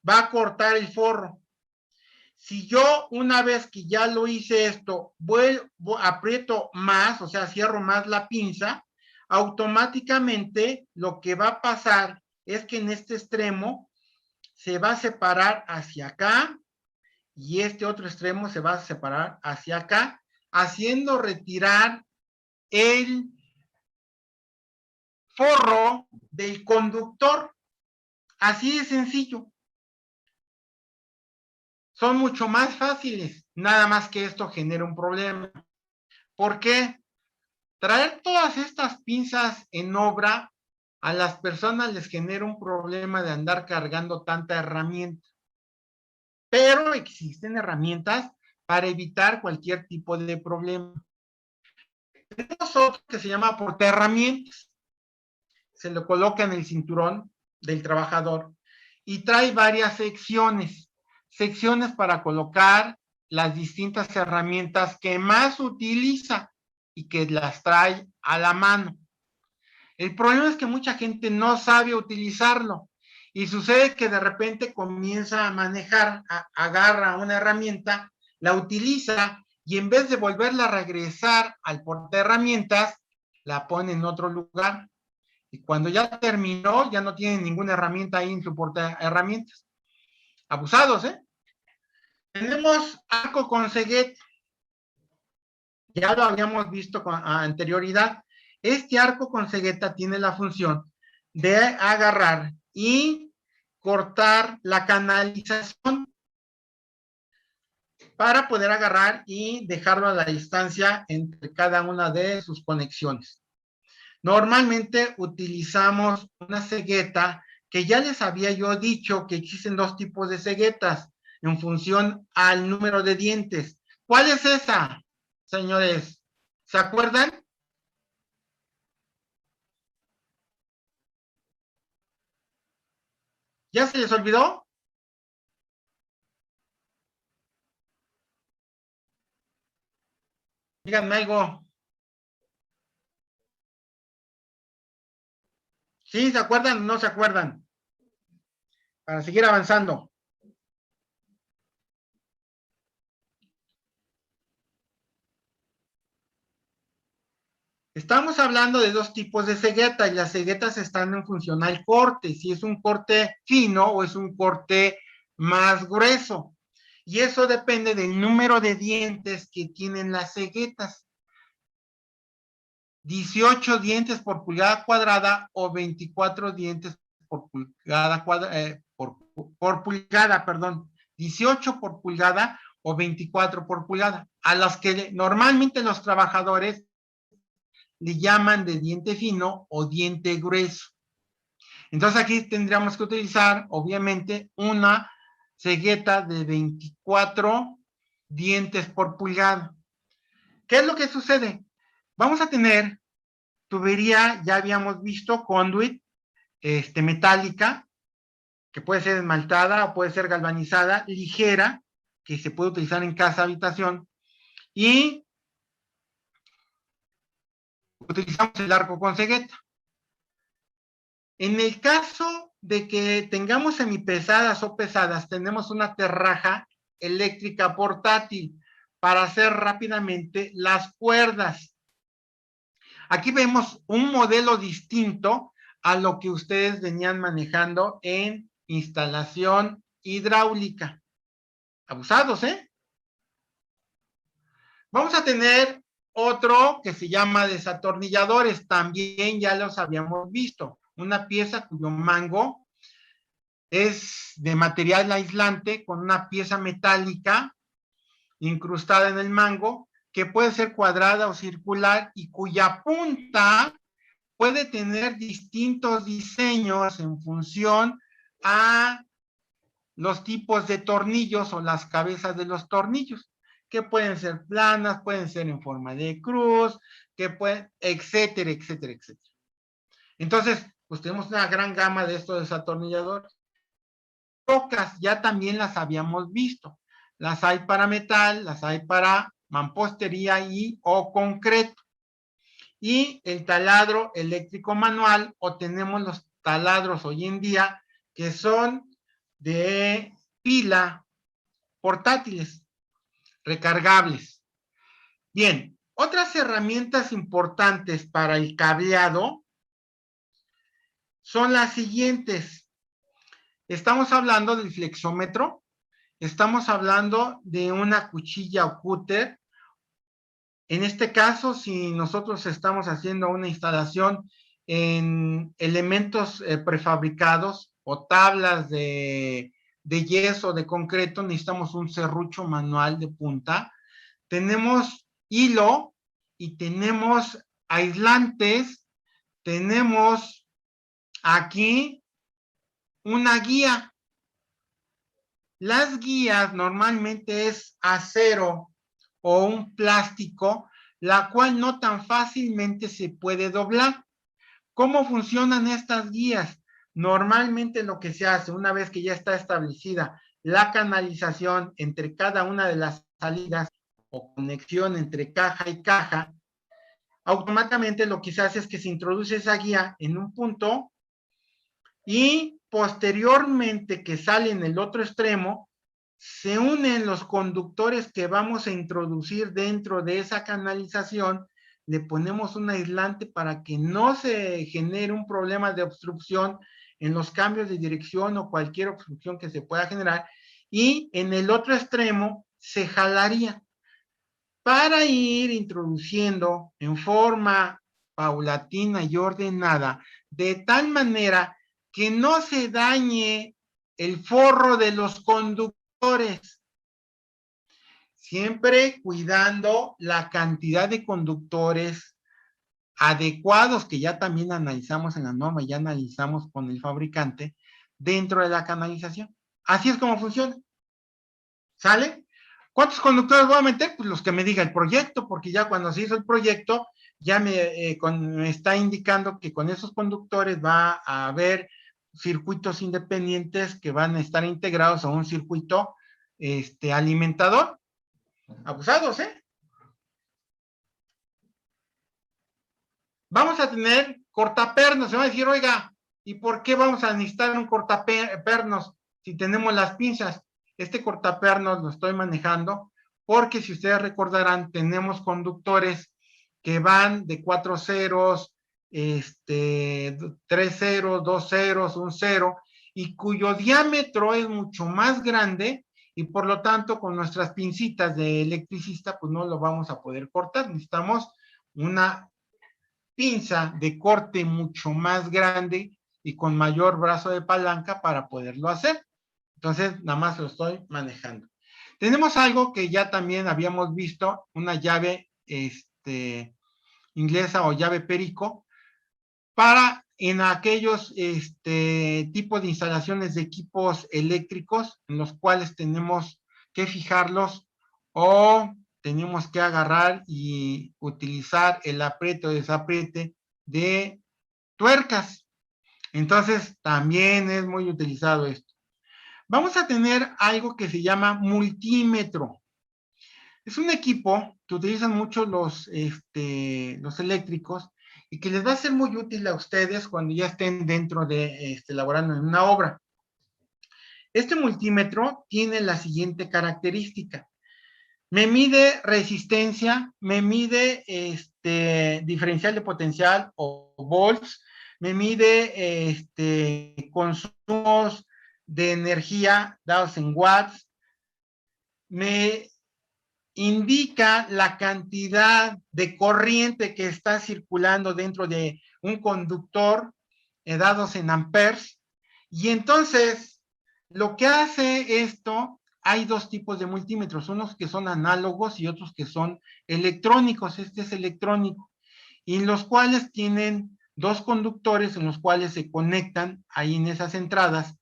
va a cortar el forro. Si yo una vez que ya lo hice esto, aprieto más, o sea, cierro más la pinza, automáticamente lo que va a pasar es que en este extremo se va a separar hacia acá y este otro extremo se va a separar hacia acá, haciendo retirar el forro del conductor. Así de sencillo. Son mucho más fáciles, nada más que esto genera un problema. ¿Por qué? Traer todas estas pinzas en obra a las personas les genera un problema de andar cargando tanta herramienta. Pero existen herramientas para evitar cualquier tipo de problema. Tenemos otro que se llama portaherramientas. Se lo coloca en el cinturón del trabajador y trae varias secciones. Secciones para colocar las distintas herramientas que más utiliza y que las trae a la mano. El problema es que mucha gente no sabe utilizarlo y sucede que de repente comienza a manejar, agarra una herramienta, la utiliza y en vez de volverla a regresar al portaherramientas, la pone en otro lugar. Y cuando ya terminó, ya no tiene ninguna herramienta ahí en su portaherramientas. Abusados, ¿eh? Tenemos arco con cegueta. Ya lo habíamos visto con anterioridad. Este arco con cegueta tiene la función de agarrar y cortar la canalización para poder agarrar y dejarlo a la distancia entre cada una de sus conexiones. Normalmente utilizamos una cegueta que ya les había yo dicho que existen dos tipos de ceguetas en función al número de dientes. ¿Cuál es esa, señores? ¿Se acuerdan? ¿Ya se les olvidó? Díganme algo. ¿Sí? ¿Se acuerdan o no se acuerdan? Para seguir avanzando. Estamos hablando de dos tipos de cegueta y las ceguetas están en función al corte, si es un corte fino o es un corte más grueso. Y eso depende del número de dientes que tienen las ceguetas. 18 dientes por pulgada cuadrada o 24 dientes por pulgada por pulgada, perdón. 18 por pulgada o 24 por pulgada. A las que normalmente los trabajadores le llaman de diente fino o diente grueso. Entonces aquí tendríamos que utilizar, obviamente, una cegueta de 24 dientes por pulgada. ¿Qué es lo que sucede? Vamos a tener tubería, ya habíamos visto, conduit, metálica, que puede ser esmaltada o puede ser galvanizada, ligera, que se puede utilizar en casa, habitación, y utilizamos el arco con cegueta. En el caso de que tengamos semipesadas o pesadas, tenemos una terraja eléctrica portátil para hacer rápidamente las cuerdas. Aquí vemos un modelo distinto a lo que ustedes venían manejando en instalación hidráulica. Abusados, ¿eh? Vamos a tener otro que se llama desatornilladores. También ya los habíamos visto. Una pieza cuyo mango es de material aislante con una pieza metálica incrustada en el mango que puede ser cuadrada o circular y cuya punta puede tener distintos diseños en función a los tipos de tornillos o las cabezas de los tornillos. que pueden ser planas, pueden ser en forma de cruz, que pueden, etcétera, etcétera, etcétera. Entonces, pues tenemos una gran gama de estos desatornilladores. Rocas ya también las habíamos visto. Las hay para metal, las hay para mampostería y o concreto. Y el taladro eléctrico manual, o tenemos los taladros hoy en día que son de pila, portátiles, recargables. Bien, otras herramientas importantes para el cableado son las siguientes. Estamos hablando del flexómetro, estamos hablando de una cuchilla o cúter. En este caso, si nosotros estamos haciendo una instalación en elementos prefabricados o tablas de yeso, de concreto, necesitamos un serrucho manual de punta. Tenemos hilo y tenemos aislantes, tenemos aquí una guía. Las guías normalmente es acero o un plástico, la cual no tan fácilmente se puede doblar. ¿Cómo funcionan estas guías? Normalmente lo que se hace una vez que ya está establecida la canalización entre cada una de las salidas o conexión entre caja y caja, automáticamente lo que se hace es que se introduce esa guía en un punto y posteriormente que sale en el otro extremo, se unen los conductores que vamos a introducir dentro de esa canalización, le ponemos un aislante para que no se genere un problema de obstrucción en los cambios de dirección o cualquier obstrucción que se pueda generar, y en el otro extremo se jalaría para ir introduciendo en forma paulatina y ordenada, de tal manera que no se dañe el forro de los conductores, siempre cuidando la cantidad de conductores adecuados que ya también analizamos en la norma, ya analizamos con el fabricante dentro de la canalización. Así es como funciona. ¿Sale? ¿Cuántos conductores voy a meter? Pues los que me diga el proyecto, porque ya cuando se hizo el proyecto, ya me está indicando que con esos conductores va a haber circuitos independientes que van a estar integrados a un circuito alimentador. Abusados, ¿eh? Vamos a tener cortapernos. Se va a decir, oiga, ¿y por qué vamos a necesitar un cortapernos si tenemos las pinzas? Este cortapernos lo estoy manejando porque si ustedes recordarán, tenemos conductores que van de 4 ceros, 3 ceros, 2 ceros, 1 cero, y cuyo diámetro es mucho más grande, y por lo tanto con nuestras pincitas de electricista, pues no lo vamos a poder cortar. Necesitamos una pinza de corte mucho más grande y con mayor brazo de palanca para poderlo hacer. Entonces, nada más lo estoy manejando. Tenemos algo que ya también habíamos visto, una llave inglesa o llave perico, para en aquellos tipos de instalaciones de equipos eléctricos en los cuales tenemos que fijarlos o tenemos que agarrar y utilizar el apriete o desapriete de tuercas. Entonces, también es muy utilizado esto. Vamos a tener algo que se llama multímetro. Es un equipo que utilizan mucho los eléctricos y que les va a ser muy útil a ustedes cuando ya estén dentro de laborando en una obra. Este multímetro tiene la siguiente característica. Me mide resistencia, me mide diferencial de potencial o volts, me mide consumos de energía dados en watts, me indica la cantidad de corriente que está circulando dentro de un conductor dados en amperes. Y entonces, lo que hace esto, hay dos tipos de multímetros, unos que son análogos y otros que son electrónicos. Este es electrónico, y en los cuales tienen dos conductores en los cuales se conectan ahí en esas entradas,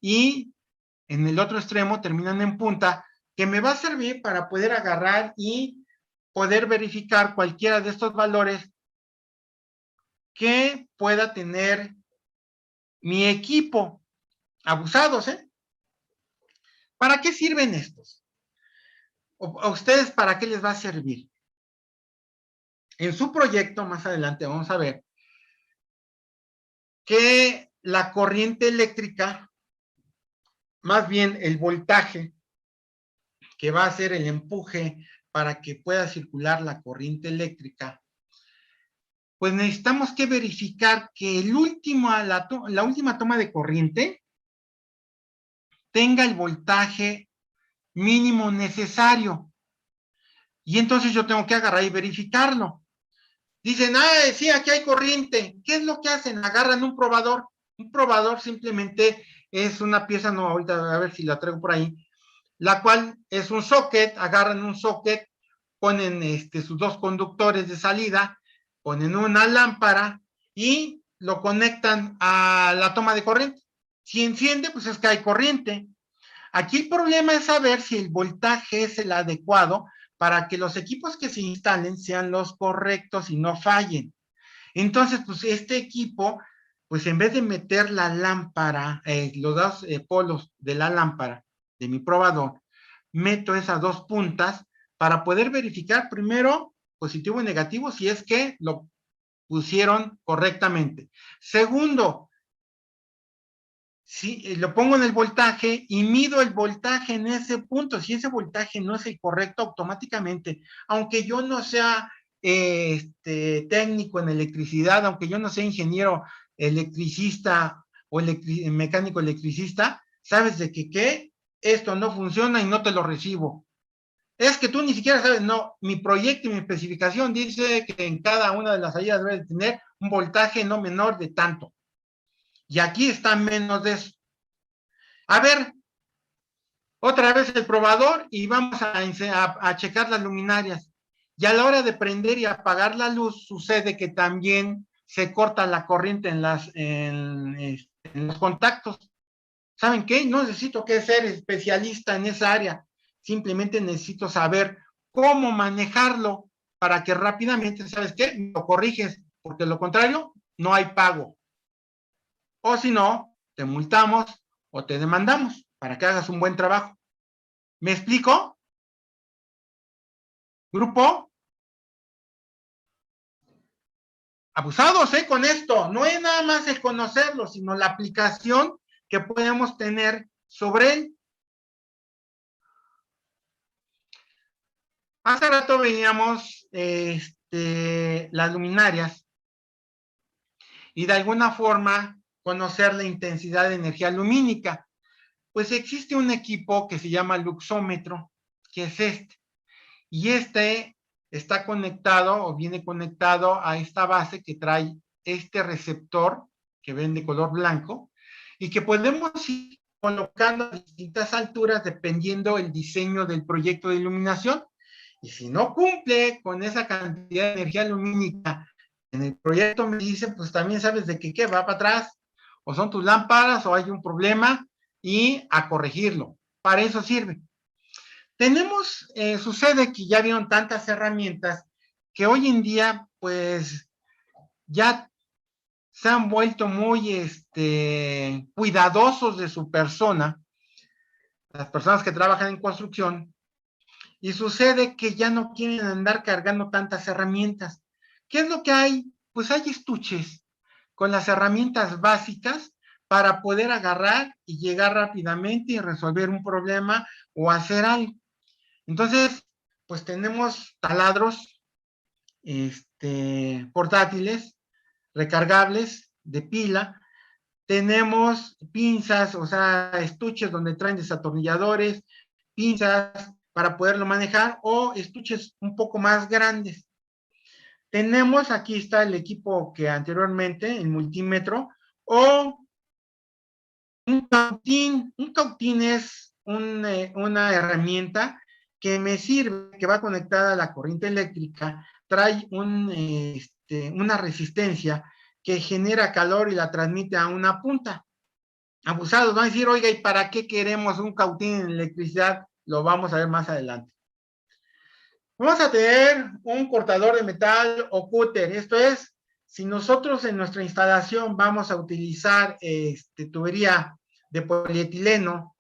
y en el otro extremo terminan en punta, que me va a servir para poder agarrar y poder verificar cualquiera de estos valores que pueda tener mi equipo. Abusados, ¿eh? ¿Para qué sirven estos? ¿A ustedes para qué les va a servir? En su proyecto, más adelante vamos a ver que la corriente eléctrica, más bien el voltaje, que va a ser el empuje para que pueda circular la corriente eléctrica, pues necesitamos que verificar que la última toma de corriente tenga el voltaje mínimo necesario. Y entonces yo tengo que agarrar y verificarlo. Dicen, sí, aquí hay corriente. ¿Qué es lo que hacen? Agarran un probador. Un probador simplemente es una pieza, no, ahorita a ver si la traigo por ahí, la cual es un socket, agarran un socket, ponen sus dos conductores de salida, ponen una lámpara y lo conectan a la toma de corriente. Si enciende, pues es que hay corriente. Aquí el problema es saber si el voltaje es el adecuado para que los equipos que se instalen sean los correctos y no fallen. Entonces, pues este equipo, pues en vez de meter la lámpara, los dos polos de la lámpara, de mi probador, meto esas dos puntas para poder verificar primero positivo y negativo si es que lo pusieron correctamente. Segundo, si lo pongo en el voltaje y mido el voltaje en ese punto. Si ese voltaje no es el correcto, automáticamente, aunque yo no sea técnico en electricidad, aunque yo no sea ingeniero electricista o mecánico electricista, sabes de que esto no funciona y no te lo recibo. Es que tú ni siquiera sabes, no, mi proyecto y mi especificación dice que en cada una de las salidas debe tener un voltaje no menor de tanto. Y aquí está menos de eso. A ver, otra vez el probador y vamos a checar las luminarias. Y a la hora de prender y apagar la luz, sucede que también se corta la corriente en los contactos. ¿Saben qué? No necesito que ser especialista en esa área. Simplemente necesito saber cómo manejarlo para que rápidamente, ¿sabes qué? Lo corriges, porque de lo contrario, no hay pago. O si no, te multamos o te demandamos para que hagas un buen trabajo. ¿Me explico? ¿Grupo? Abusados, con esto. No es nada más el conocerlo, sino la aplicación que podemos tener sobre él. Hace rato veíamos las luminarias y de alguna forma conocer la intensidad de energía lumínica. Pues existe un equipo que se llama luxómetro, que es este. Y este está conectado o viene conectado a esta base que trae este receptor que ven de color blanco y que podemos ir colocando a distintas alturas dependiendo el diseño del proyecto de iluminación. Y si no cumple con esa cantidad de energía lumínica en el proyecto, me dicen, pues también sabes de que va para atrás, o son tus lámparas, o hay un problema, y a corregirlo. Para eso sirve. Sucede que ya vieron tantas herramientas que hoy en día, pues, ya se han vuelto muy cuidadosos de su persona, las personas que trabajan en construcción, y sucede que ya no quieren andar cargando tantas herramientas. ¿Qué es lo que hay? Pues hay estuches con las herramientas básicas para poder agarrar y llegar rápidamente y resolver un problema o hacer algo. Entonces, pues tenemos taladros portátiles, recargables, de pila. Tenemos pinzas, o sea, estuches donde traen desatornilladores, pinzas para poderlo manejar, o estuches un poco más grandes. Tenemos, aquí está el equipo que anteriormente, el multímetro, o un cautín. Un cautín es una herramienta que me sirve, que va conectada a la corriente eléctrica, trae una resistencia que genera calor y la transmite a una punta. Abusados van a decir, oiga, ¿y para qué queremos un cautín en electricidad? lo vamos a ver más adelante. Vamos a tener un cortador de metal o cúter. Esto es, si nosotros en nuestra instalación vamos a utilizar tubería de polietileno,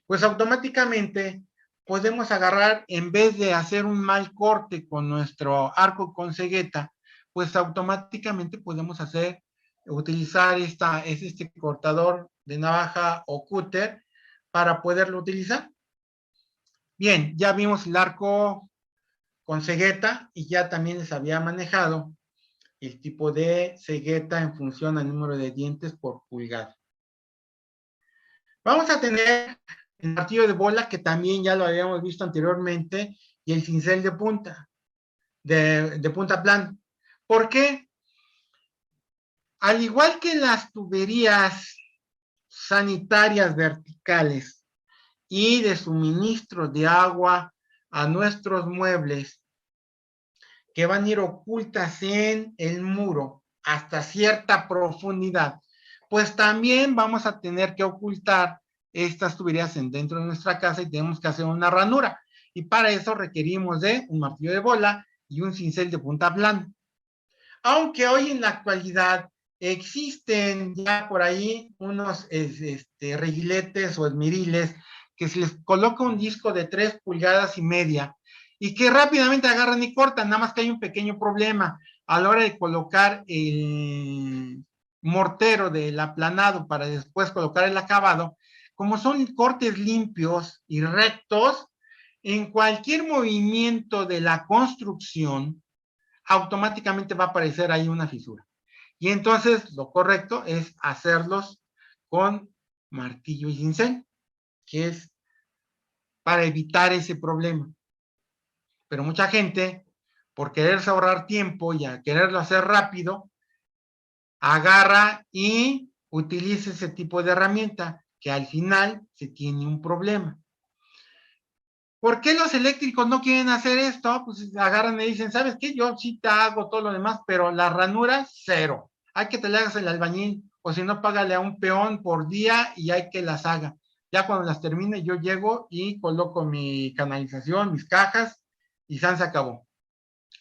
pues automáticamente podemos agarrar, en vez de hacer un mal corte con nuestro arco con cegueta, pues automáticamente podemos utilizar este cortador de navaja o cúter para poderlo utilizar. Bien, ya vimos el arco con cegueta y ya también les había manejado el tipo de cegueta en función al número de dientes por pulgada. Vamos a tener el martillo de bola, que también ya lo habíamos visto anteriormente, y el cincel de punta, de punta plana. ¿Por qué? Al igual que las tuberías sanitarias verticales y de suministro de agua a nuestros muebles, que van a ir ocultas en el muro hasta cierta profundidad, pues también vamos a tener que ocultar estas tuberías dentro de nuestra casa y tenemos que hacer una ranura. Y para eso requerimos de un martillo de bola y un cincel de punta plana. Aunque hoy en la actualidad existen ya por ahí unos reguiletes o esmeriles que se les coloca un disco de 3,5 pulgadas y que rápidamente agarran y cortan, nada más que hay un pequeño problema a la hora de colocar el mortero del aplanado para después colocar el acabado. Como son cortes limpios y rectos, en cualquier movimiento de la construcción, automáticamente va a aparecer ahí una fisura. Y entonces lo correcto es hacerlos con martillo y cincel, que es para evitar ese problema. Pero mucha gente, por quererse ahorrar tiempo y a quererlo hacer rápido, agarra y utiliza ese tipo de herramienta, que al final se tiene un problema. ¿Por qué los eléctricos no quieren hacer esto? Pues agarran y dicen, ¿sabes qué? Yo sí te hago todo lo demás, pero la ranura, cero. Hay que te le hagas el albañil, o si no, págale a un peón por día y hay que las haga. Ya cuando las termine, yo llego y coloco mi canalización, mis cajas, y se acabó.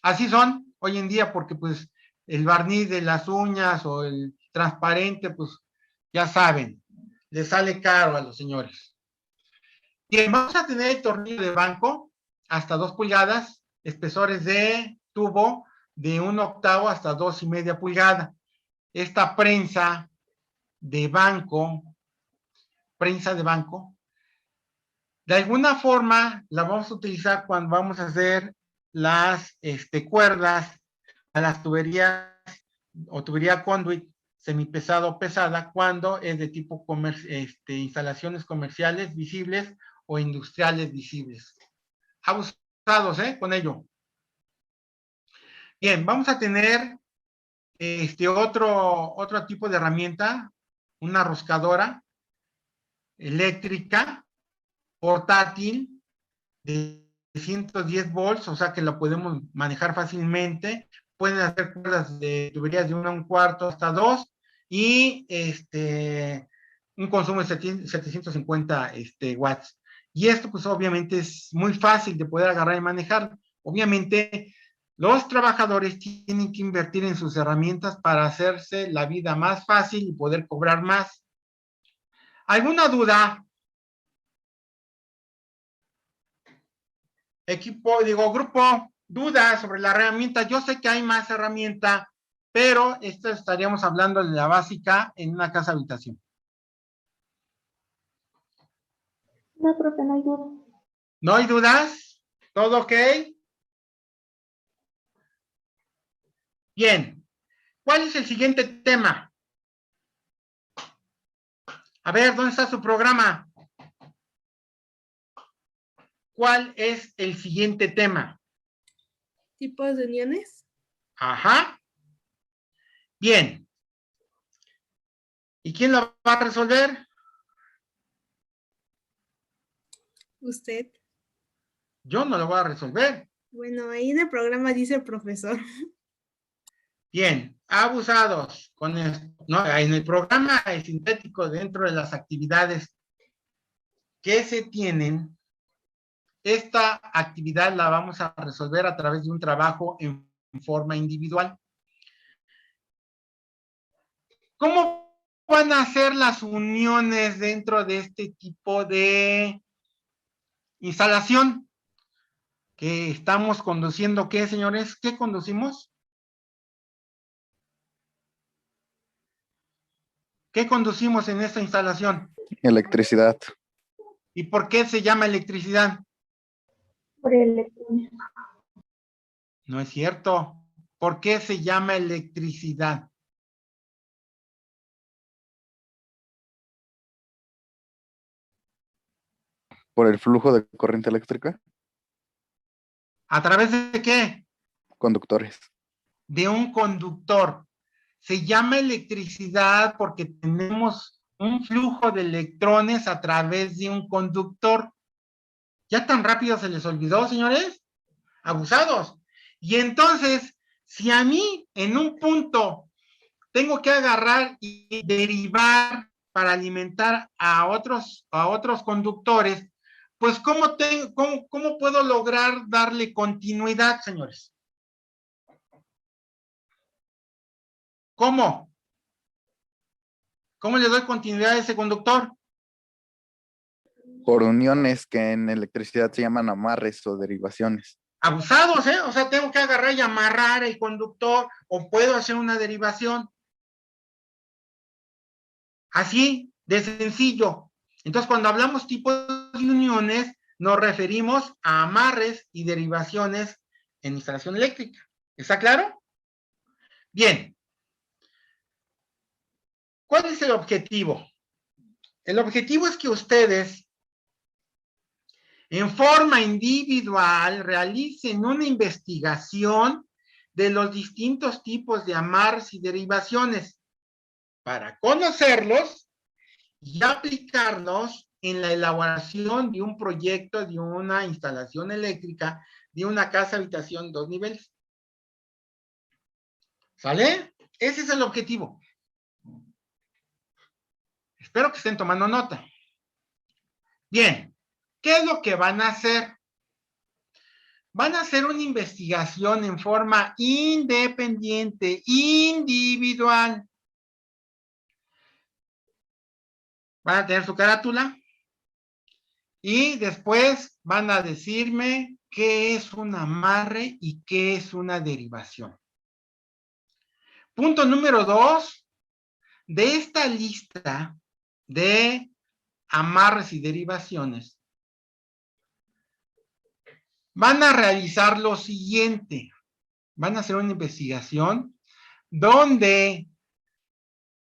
Así son hoy en día, porque pues el barniz de las uñas o el transparente, pues ya saben, les sale caro a los señores. Bien, vamos a tener el tornillo de banco hasta 2 pulgadas, espesores de tubo de 1/8 hasta 2,5 pulgadas. Esta prensa de banco, de alguna forma la vamos a utilizar cuando vamos a hacer las cuerdas a las tuberías o tubería conduit semipesada o pesada, cuando es de tipo instalaciones comerciales visibles o industriales visibles. Abusados, con ello. Bien, vamos a tener otro tipo de herramienta, una roscadora eléctrica, portátil, de 110 volts, o sea que la podemos manejar fácilmente. Pueden hacer cuerdas de tuberías de 1/4 hasta 2 y un consumo de 750 watts. Y esto pues obviamente es muy fácil de poder agarrar y manejar. Obviamente los trabajadores tienen que invertir en sus herramientas para hacerse la vida más fácil y poder cobrar más. ¿Alguna duda? Grupo, dudas sobre la herramienta. Yo sé que hay más herramienta, pero esto estaríamos hablando de la básica en una casa habitación. No, profe, no hay duda. ¿No hay dudas? ¿Todo ok? Bien. ¿Cuál es el siguiente tema? A ver, ¿dónde está su programa? ¿Cuál es el siguiente tema? ¿Tipos de uniones? Ajá. Bien. ¿Y quién lo va a resolver? Usted. Yo no lo voy a resolver. Bueno, ahí en el programa dice el profesor. Bien, abusados con esto. No, en el programa sintético, dentro de las actividades, que se tienen, esta actividad la vamos a resolver a través de un trabajo en forma individual. ¿Cómo van a ser las uniones dentro de este tipo de instalación? Que estamos conduciendo, ¿qué, señores? ¿Qué conducimos? ¿Qué conducimos en esta instalación? Electricidad. ¿Y por qué se llama electricidad? Por electrones. No es cierto. ¿Por qué se llama electricidad? Por el flujo de corriente eléctrica. ¿A través de qué? Conductores. De un conductor. Se llama electricidad porque tenemos un flujo de electrones a través de un conductor. ¿Ya tan rápido se les olvidó, señores? Abusados. Y entonces, si a mí en un punto tengo que agarrar y derivar para alimentar a otros conductores, pues ¿cómo puedo lograr darle continuidad, señores? ¿Cómo? ¿Cómo le doy continuidad a ese conductor? Por uniones que en electricidad se llaman amarres o derivaciones. Abusados, ¿eh? O sea, tengo que agarrar y amarrar el conductor o puedo hacer una derivación. Así de sencillo. Entonces, cuando hablamos tipos de uniones, nos referimos a amarres y derivaciones en instalación eléctrica. ¿Está claro? Bien. ¿Cuál es el objetivo? El objetivo es que ustedes, en forma individual, realicen una investigación de los distintos tipos de amarres y derivaciones para conocerlos y aplicarlos en la elaboración de un proyecto de una instalación eléctrica de una casa habitación 2 niveles. ¿Sale? Ese es el objetivo. Espero que estén tomando nota. Bien, ¿qué es lo que van a hacer? Van a hacer una investigación en forma independiente, individual. Van a tener su carátula y después van a decirme qué es un amarre y qué es una derivación. Punto número 2, de esta lista de amarres y derivaciones, van a realizar lo siguiente. Van a hacer una investigación donde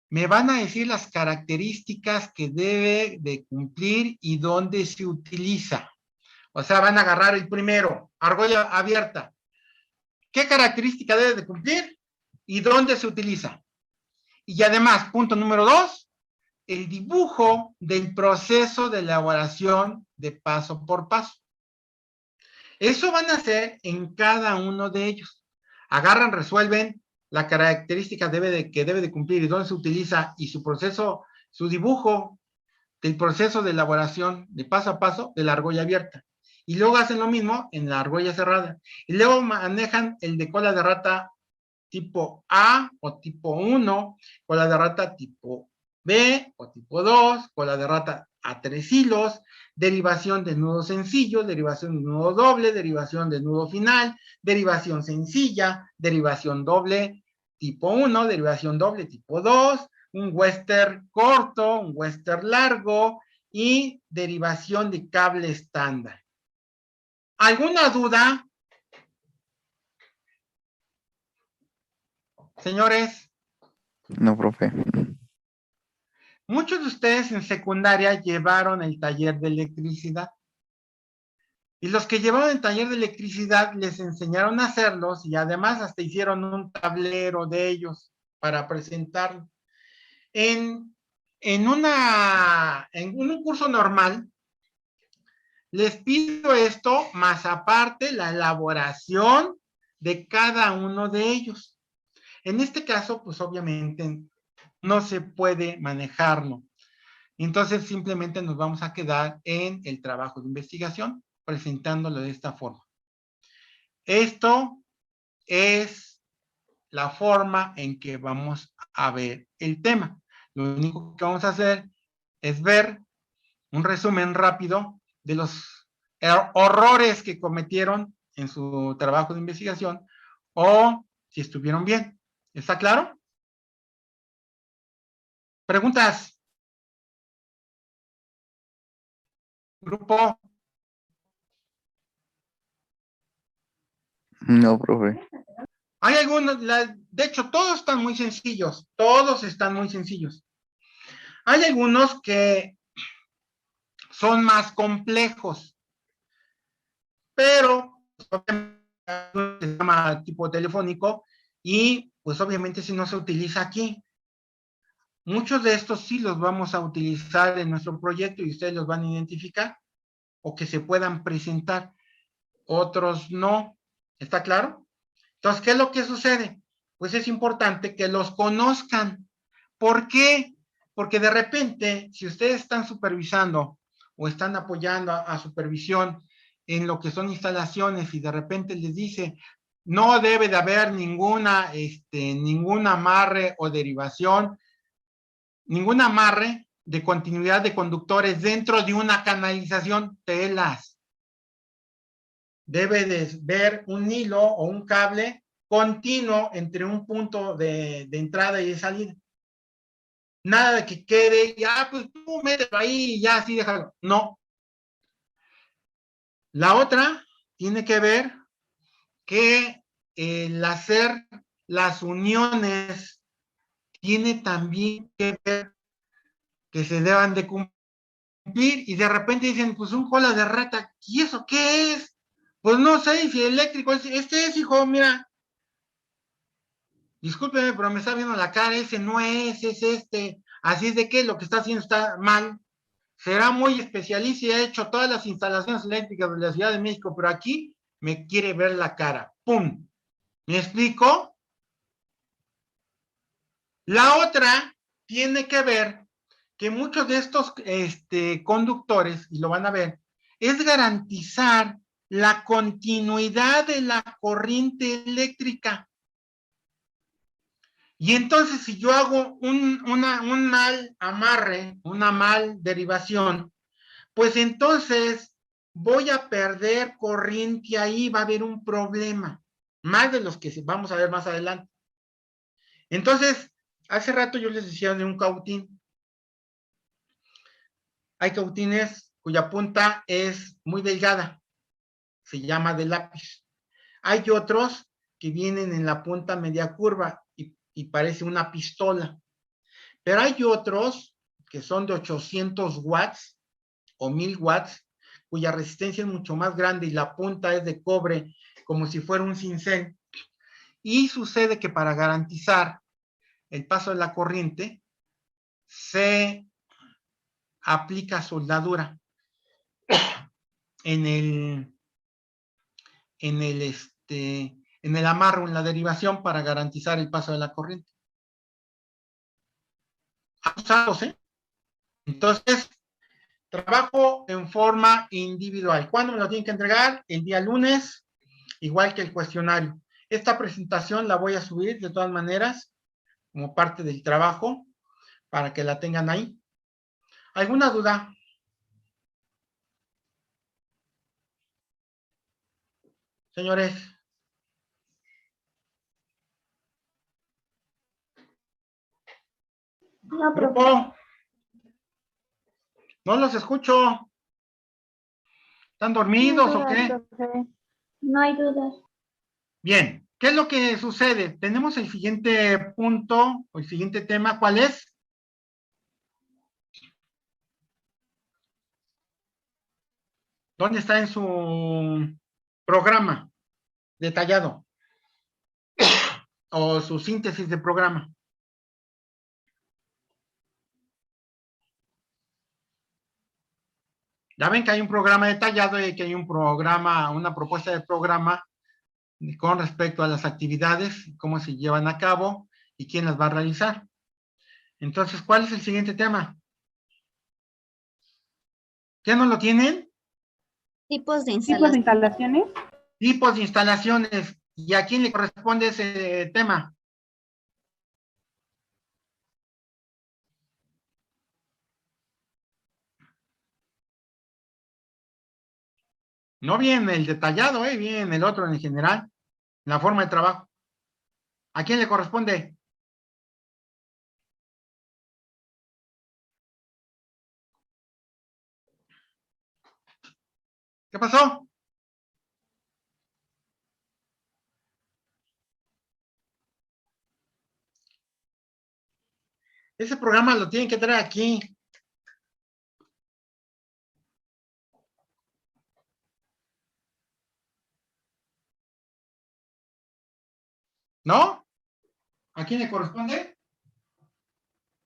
me van a decir las características que debe de cumplir y dónde se utiliza. O sea, van a agarrar el primero, argolla abierta. ¿Qué característica debe de cumplir y dónde se utiliza? Y además, punto número 2, el dibujo del proceso de elaboración de paso por paso. Eso van a hacer en cada uno de ellos. Agarran, resuelven la característica que debe de cumplir y dónde se utiliza y su proceso, su dibujo del proceso de elaboración de paso a paso de la argolla abierta. Y luego hacen lo mismo en la argolla cerrada. Y luego manejan el de cola de rata tipo A o tipo 1, cola de rata tipo B o tipo 2, cola de rata a 3 hilos, derivación de nudo sencillo, derivación de nudo doble, derivación de nudo final, derivación sencilla, derivación doble tipo 1, derivación doble tipo 2, un western corto, un western largo y derivación de cable estándar. ¿Alguna duda? Señores. No, profe. Muchos de ustedes en secundaria llevaron el taller de electricidad. Y los que llevaron el taller de electricidad les enseñaron a hacerlos y además hasta hicieron un tablero de ellos para presentarlo. En un curso normal, les pido esto, más aparte la elaboración de cada uno de ellos. En este caso, pues obviamente no se puede manejarlo Entonces simplemente nos vamos a quedar en el trabajo de investigación, presentándolo de esta forma. Esto es la forma en que vamos a ver el tema. Lo único que vamos a hacer es ver un resumen rápido de los horrores que cometieron en su trabajo de investigación o si estuvieron bien. ¿Está claro? ¿Preguntas? Grupo. No, profe. Hay algunos, de hecho, todos están muy sencillos. Todos están muy sencillos. Hay algunos que son más complejos, pero se llama tipo telefónico y pues obviamente si no se utiliza aquí. Muchos de estos sí los vamos a utilizar en nuestro proyecto y ustedes los van a identificar o que se puedan presentar. Otros no. ¿Está claro? Entonces, ¿qué es lo que sucede? Pues es importante que los conozcan. ¿Por qué? Porque de repente, si ustedes están supervisando o están apoyando a supervisión en lo que son instalaciones y de repente les dice, no debe de haber ningún amarre o derivación, ningún amarre de continuidad de conductores dentro de una canalización, telas. Debe de ver un hilo o un cable continuo entre un punto de entrada y de salida. Nada de que quede, ya, pues tú mételo ahí y ya así déjalo. No. La otra tiene que ver que el hacer las uniones tiene también que ver que se deban de cumplir y de repente dicen, pues un cola de rata, ¿y eso qué es? Pues no sé, si eléctrico, este es, hijo, mira. Discúlpeme, pero me está viendo la cara, ese no es este. Así es de que lo que está haciendo está mal. Será muy especialista y ha hecho todas las instalaciones eléctricas de la Ciudad de México, pero aquí me quiere ver la cara. ¡Pum! ¿Me explico? La otra tiene que ver que muchos de estos conductores, y lo van a ver, es garantizar la continuidad de la corriente eléctrica. Y entonces, si yo hago un mal amarre, una mal derivación, pues entonces voy a perder corriente ahí, va a haber un problema, más de los que vamos a ver más adelante. Entonces, hace rato yo les decía de un cautín. Hay cautines cuya punta es muy delgada, se llama de lápiz. Hay otros que vienen en la punta media curva y parece una pistola. Pero hay otros que son de 800 watts o 1000 watts, cuya resistencia es mucho más grande y la punta es de cobre, como si fuera un cincel. Y sucede que para garantizar el paso de la corriente, se aplica soldadura en el amarro, en la derivación, para garantizar el paso de la corriente. Usados, ¿eh? Entonces, trabajo en forma individual. ¿Cuándo me lo tienen que entregar? El día lunes, igual que el cuestionario. Esta presentación la voy a subir de todas maneras, como parte del trabajo, para que la tengan ahí. ¿Alguna duda? Señores. No, Grupo. No los escucho. ¿Están dormidos o qué? No hay dudas. Bien, ¿qué es lo que sucede? Tenemos el siguiente punto, o el siguiente tema, ¿cuál es? ¿Dónde está en su programa detallado? O su síntesis de programa. Ya ven que hay un programa detallado y que hay un programa, una propuesta de programa con respecto a las actividades, cómo se llevan a cabo y quién las va a realizar. Entonces, ¿cuál es el siguiente tema? ¿Ya no lo tienen? Tipos de ¿Tipos de instalaciones? Tipos de instalaciones. ¿Y a quién le corresponde ese tema? No viene el detallado, viene el otro en general, la forma de trabajo. ¿A quién le corresponde? ¿Qué pasó? Ese programa lo tienen que traer aquí. ¿No? ¿A quién le corresponde?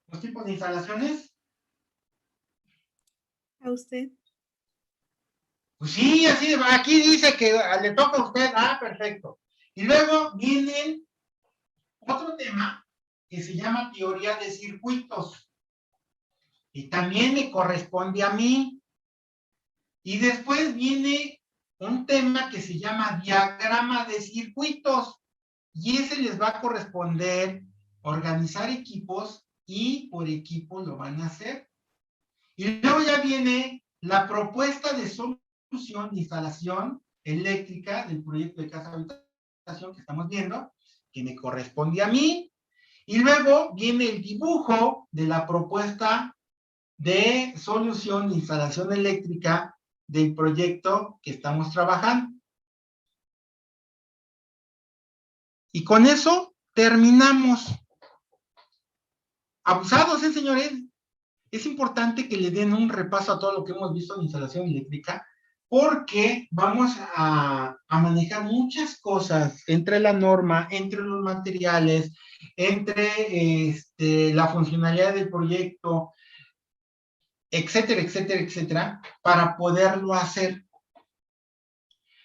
¿Los tipos de instalaciones? A usted. Pues sí, así, aquí dice que le toca a usted. Ah, perfecto. Y luego viene otro tema que se llama teoría de circuitos. Y también me corresponde a mí. Y después viene un tema que se llama diagrama de circuitos. Y ese les va a corresponder organizar equipos y por equipo lo van a hacer. Y luego ya viene la propuesta de solución de instalación eléctrica del proyecto de casa habitación que estamos viendo, que me corresponde a mí. Y luego viene el dibujo de la propuesta de solución de instalación eléctrica del proyecto que estamos trabajando. Y con eso terminamos. Abusados, señores. Es importante que le den un repaso a todo lo que hemos visto en instalación eléctrica, porque vamos a manejar muchas cosas entre la norma, entre los materiales, entre la funcionalidad del proyecto, etcétera, etcétera, etcétera, para poderlo hacer.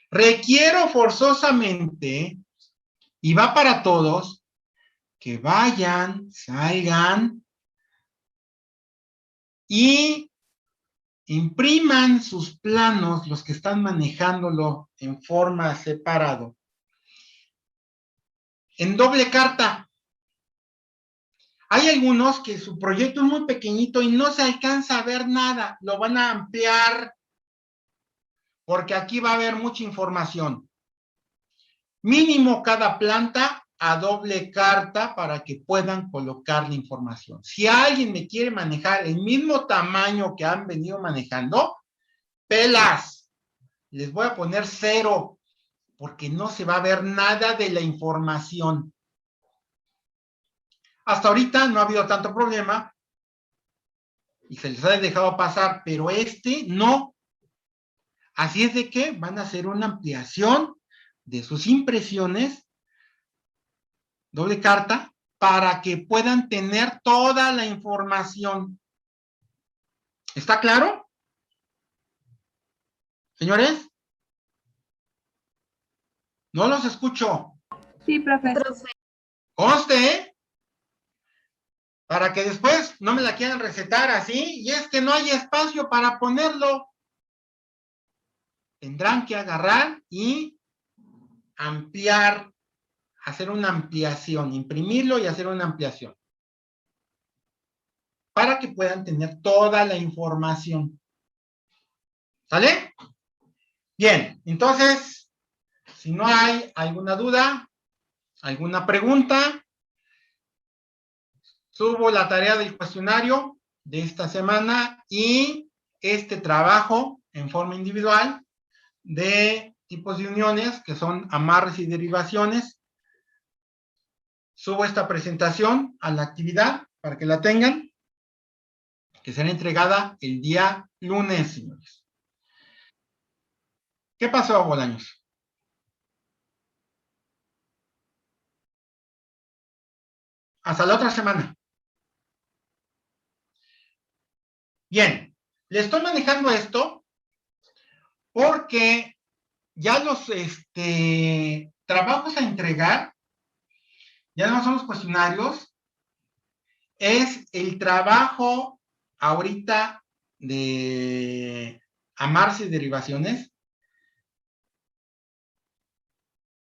Requiero forzosamente, y va para todos, que vayan, salgan y impriman sus planos, los que están manejándolo en forma separado, en doble carta. Hay algunos que su proyecto es muy pequeñito y no se alcanza a ver nada, lo van a ampliar porque aquí va a haber mucha información. Mínimo cada planta a doble carta para que puedan colocar la información. Si alguien me quiere manejar el mismo tamaño que han venido manejando, pelas, les voy a poner 0, porque no se va a ver nada de la información. Hasta ahorita no ha habido tanto problema y se les ha dejado pasar, pero no. Así es de que van a hacer una ampliación de sus impresiones, doble carta, para que puedan tener toda la información. ¿Está claro? Señores, no los escucho. Sí, profe. Conste, para que después no me la quieran recetar así, y es que no hay espacio para ponerlo. Tendrán que agarrar y ampliar, hacer una ampliación, imprimirlo y hacer una ampliación, para que puedan tener toda la información. ¿Sale? Bien, entonces, si no hay alguna duda, alguna pregunta, subo la tarea del cuestionario de esta semana y este trabajo en forma individual de tipos de uniones, que son amarres y derivaciones. Subo esta presentación a la actividad para que la tengan, que será entregada el día lunes, señores. ¿Qué pasó, Bolaños? Hasta la otra semana. Bien, le estoy manejando esto porque ya los trabajos a entregar, ya no son los cuestionarios, es el trabajo ahorita de amarse y derivaciones,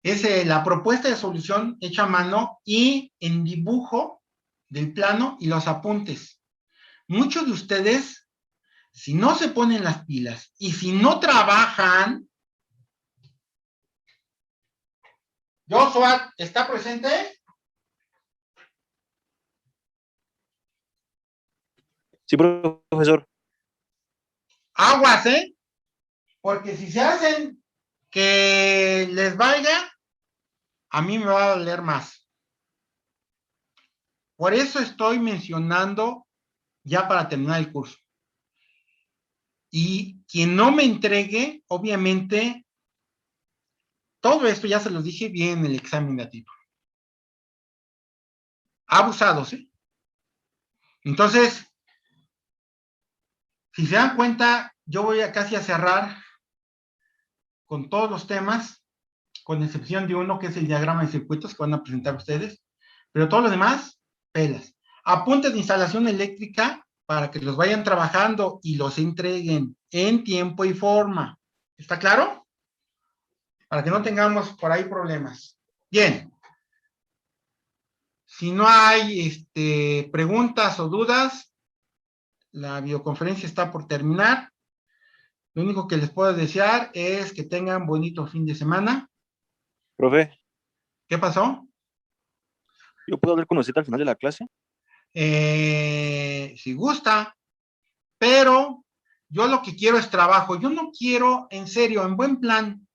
es la propuesta de solución hecha a mano y en dibujo del plano y los apuntes. Muchos de ustedes, si no se ponen las pilas y si no trabajan, Joshua, ¿está presente? Sí, profesor. Aguas, ¿eh? Porque si se hacen que les valga, a mí me va a doler más. Por eso estoy mencionando ya para terminar el curso. Y quien no me entregue, obviamente, todo esto ya se los dije bien en el examen de título. Abusados, ¿eh? Entonces, si se dan cuenta, yo voy a casi a cerrar con todos los temas, con excepción de uno que es el diagrama de circuitos que van a presentar ustedes, pero todos los demás, pelas. Apuntes de instalación eléctrica para que los vayan trabajando y los entreguen en tiempo y forma. ¿Está claro? Para que no tengamos por ahí problemas. Bien. Si no hay preguntas o dudas, la videoconferencia está por terminar. Lo único que les puedo desear es que tengan bonito fin de semana. Profe, ¿Qué pasó? ¿yo puedo hablar con usted al final de la clase? Si gusta, pero yo lo que quiero es trabajo. Yo no quiero, en serio, en buen plan,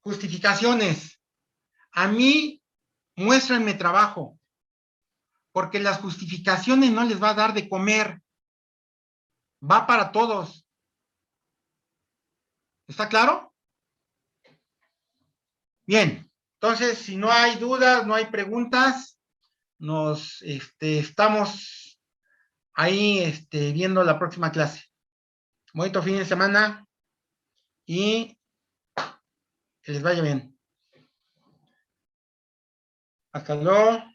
justificaciones. A mí, muéstrenme trabajo, porque las justificaciones no les va a dar de comer. Va para todos. ¿Está claro? Bien, entonces, si no hay dudas, no hay preguntas, nos estamos ahí viendo la próxima clase. Bonito fin de semana y que les vaya bien. Hasta luego.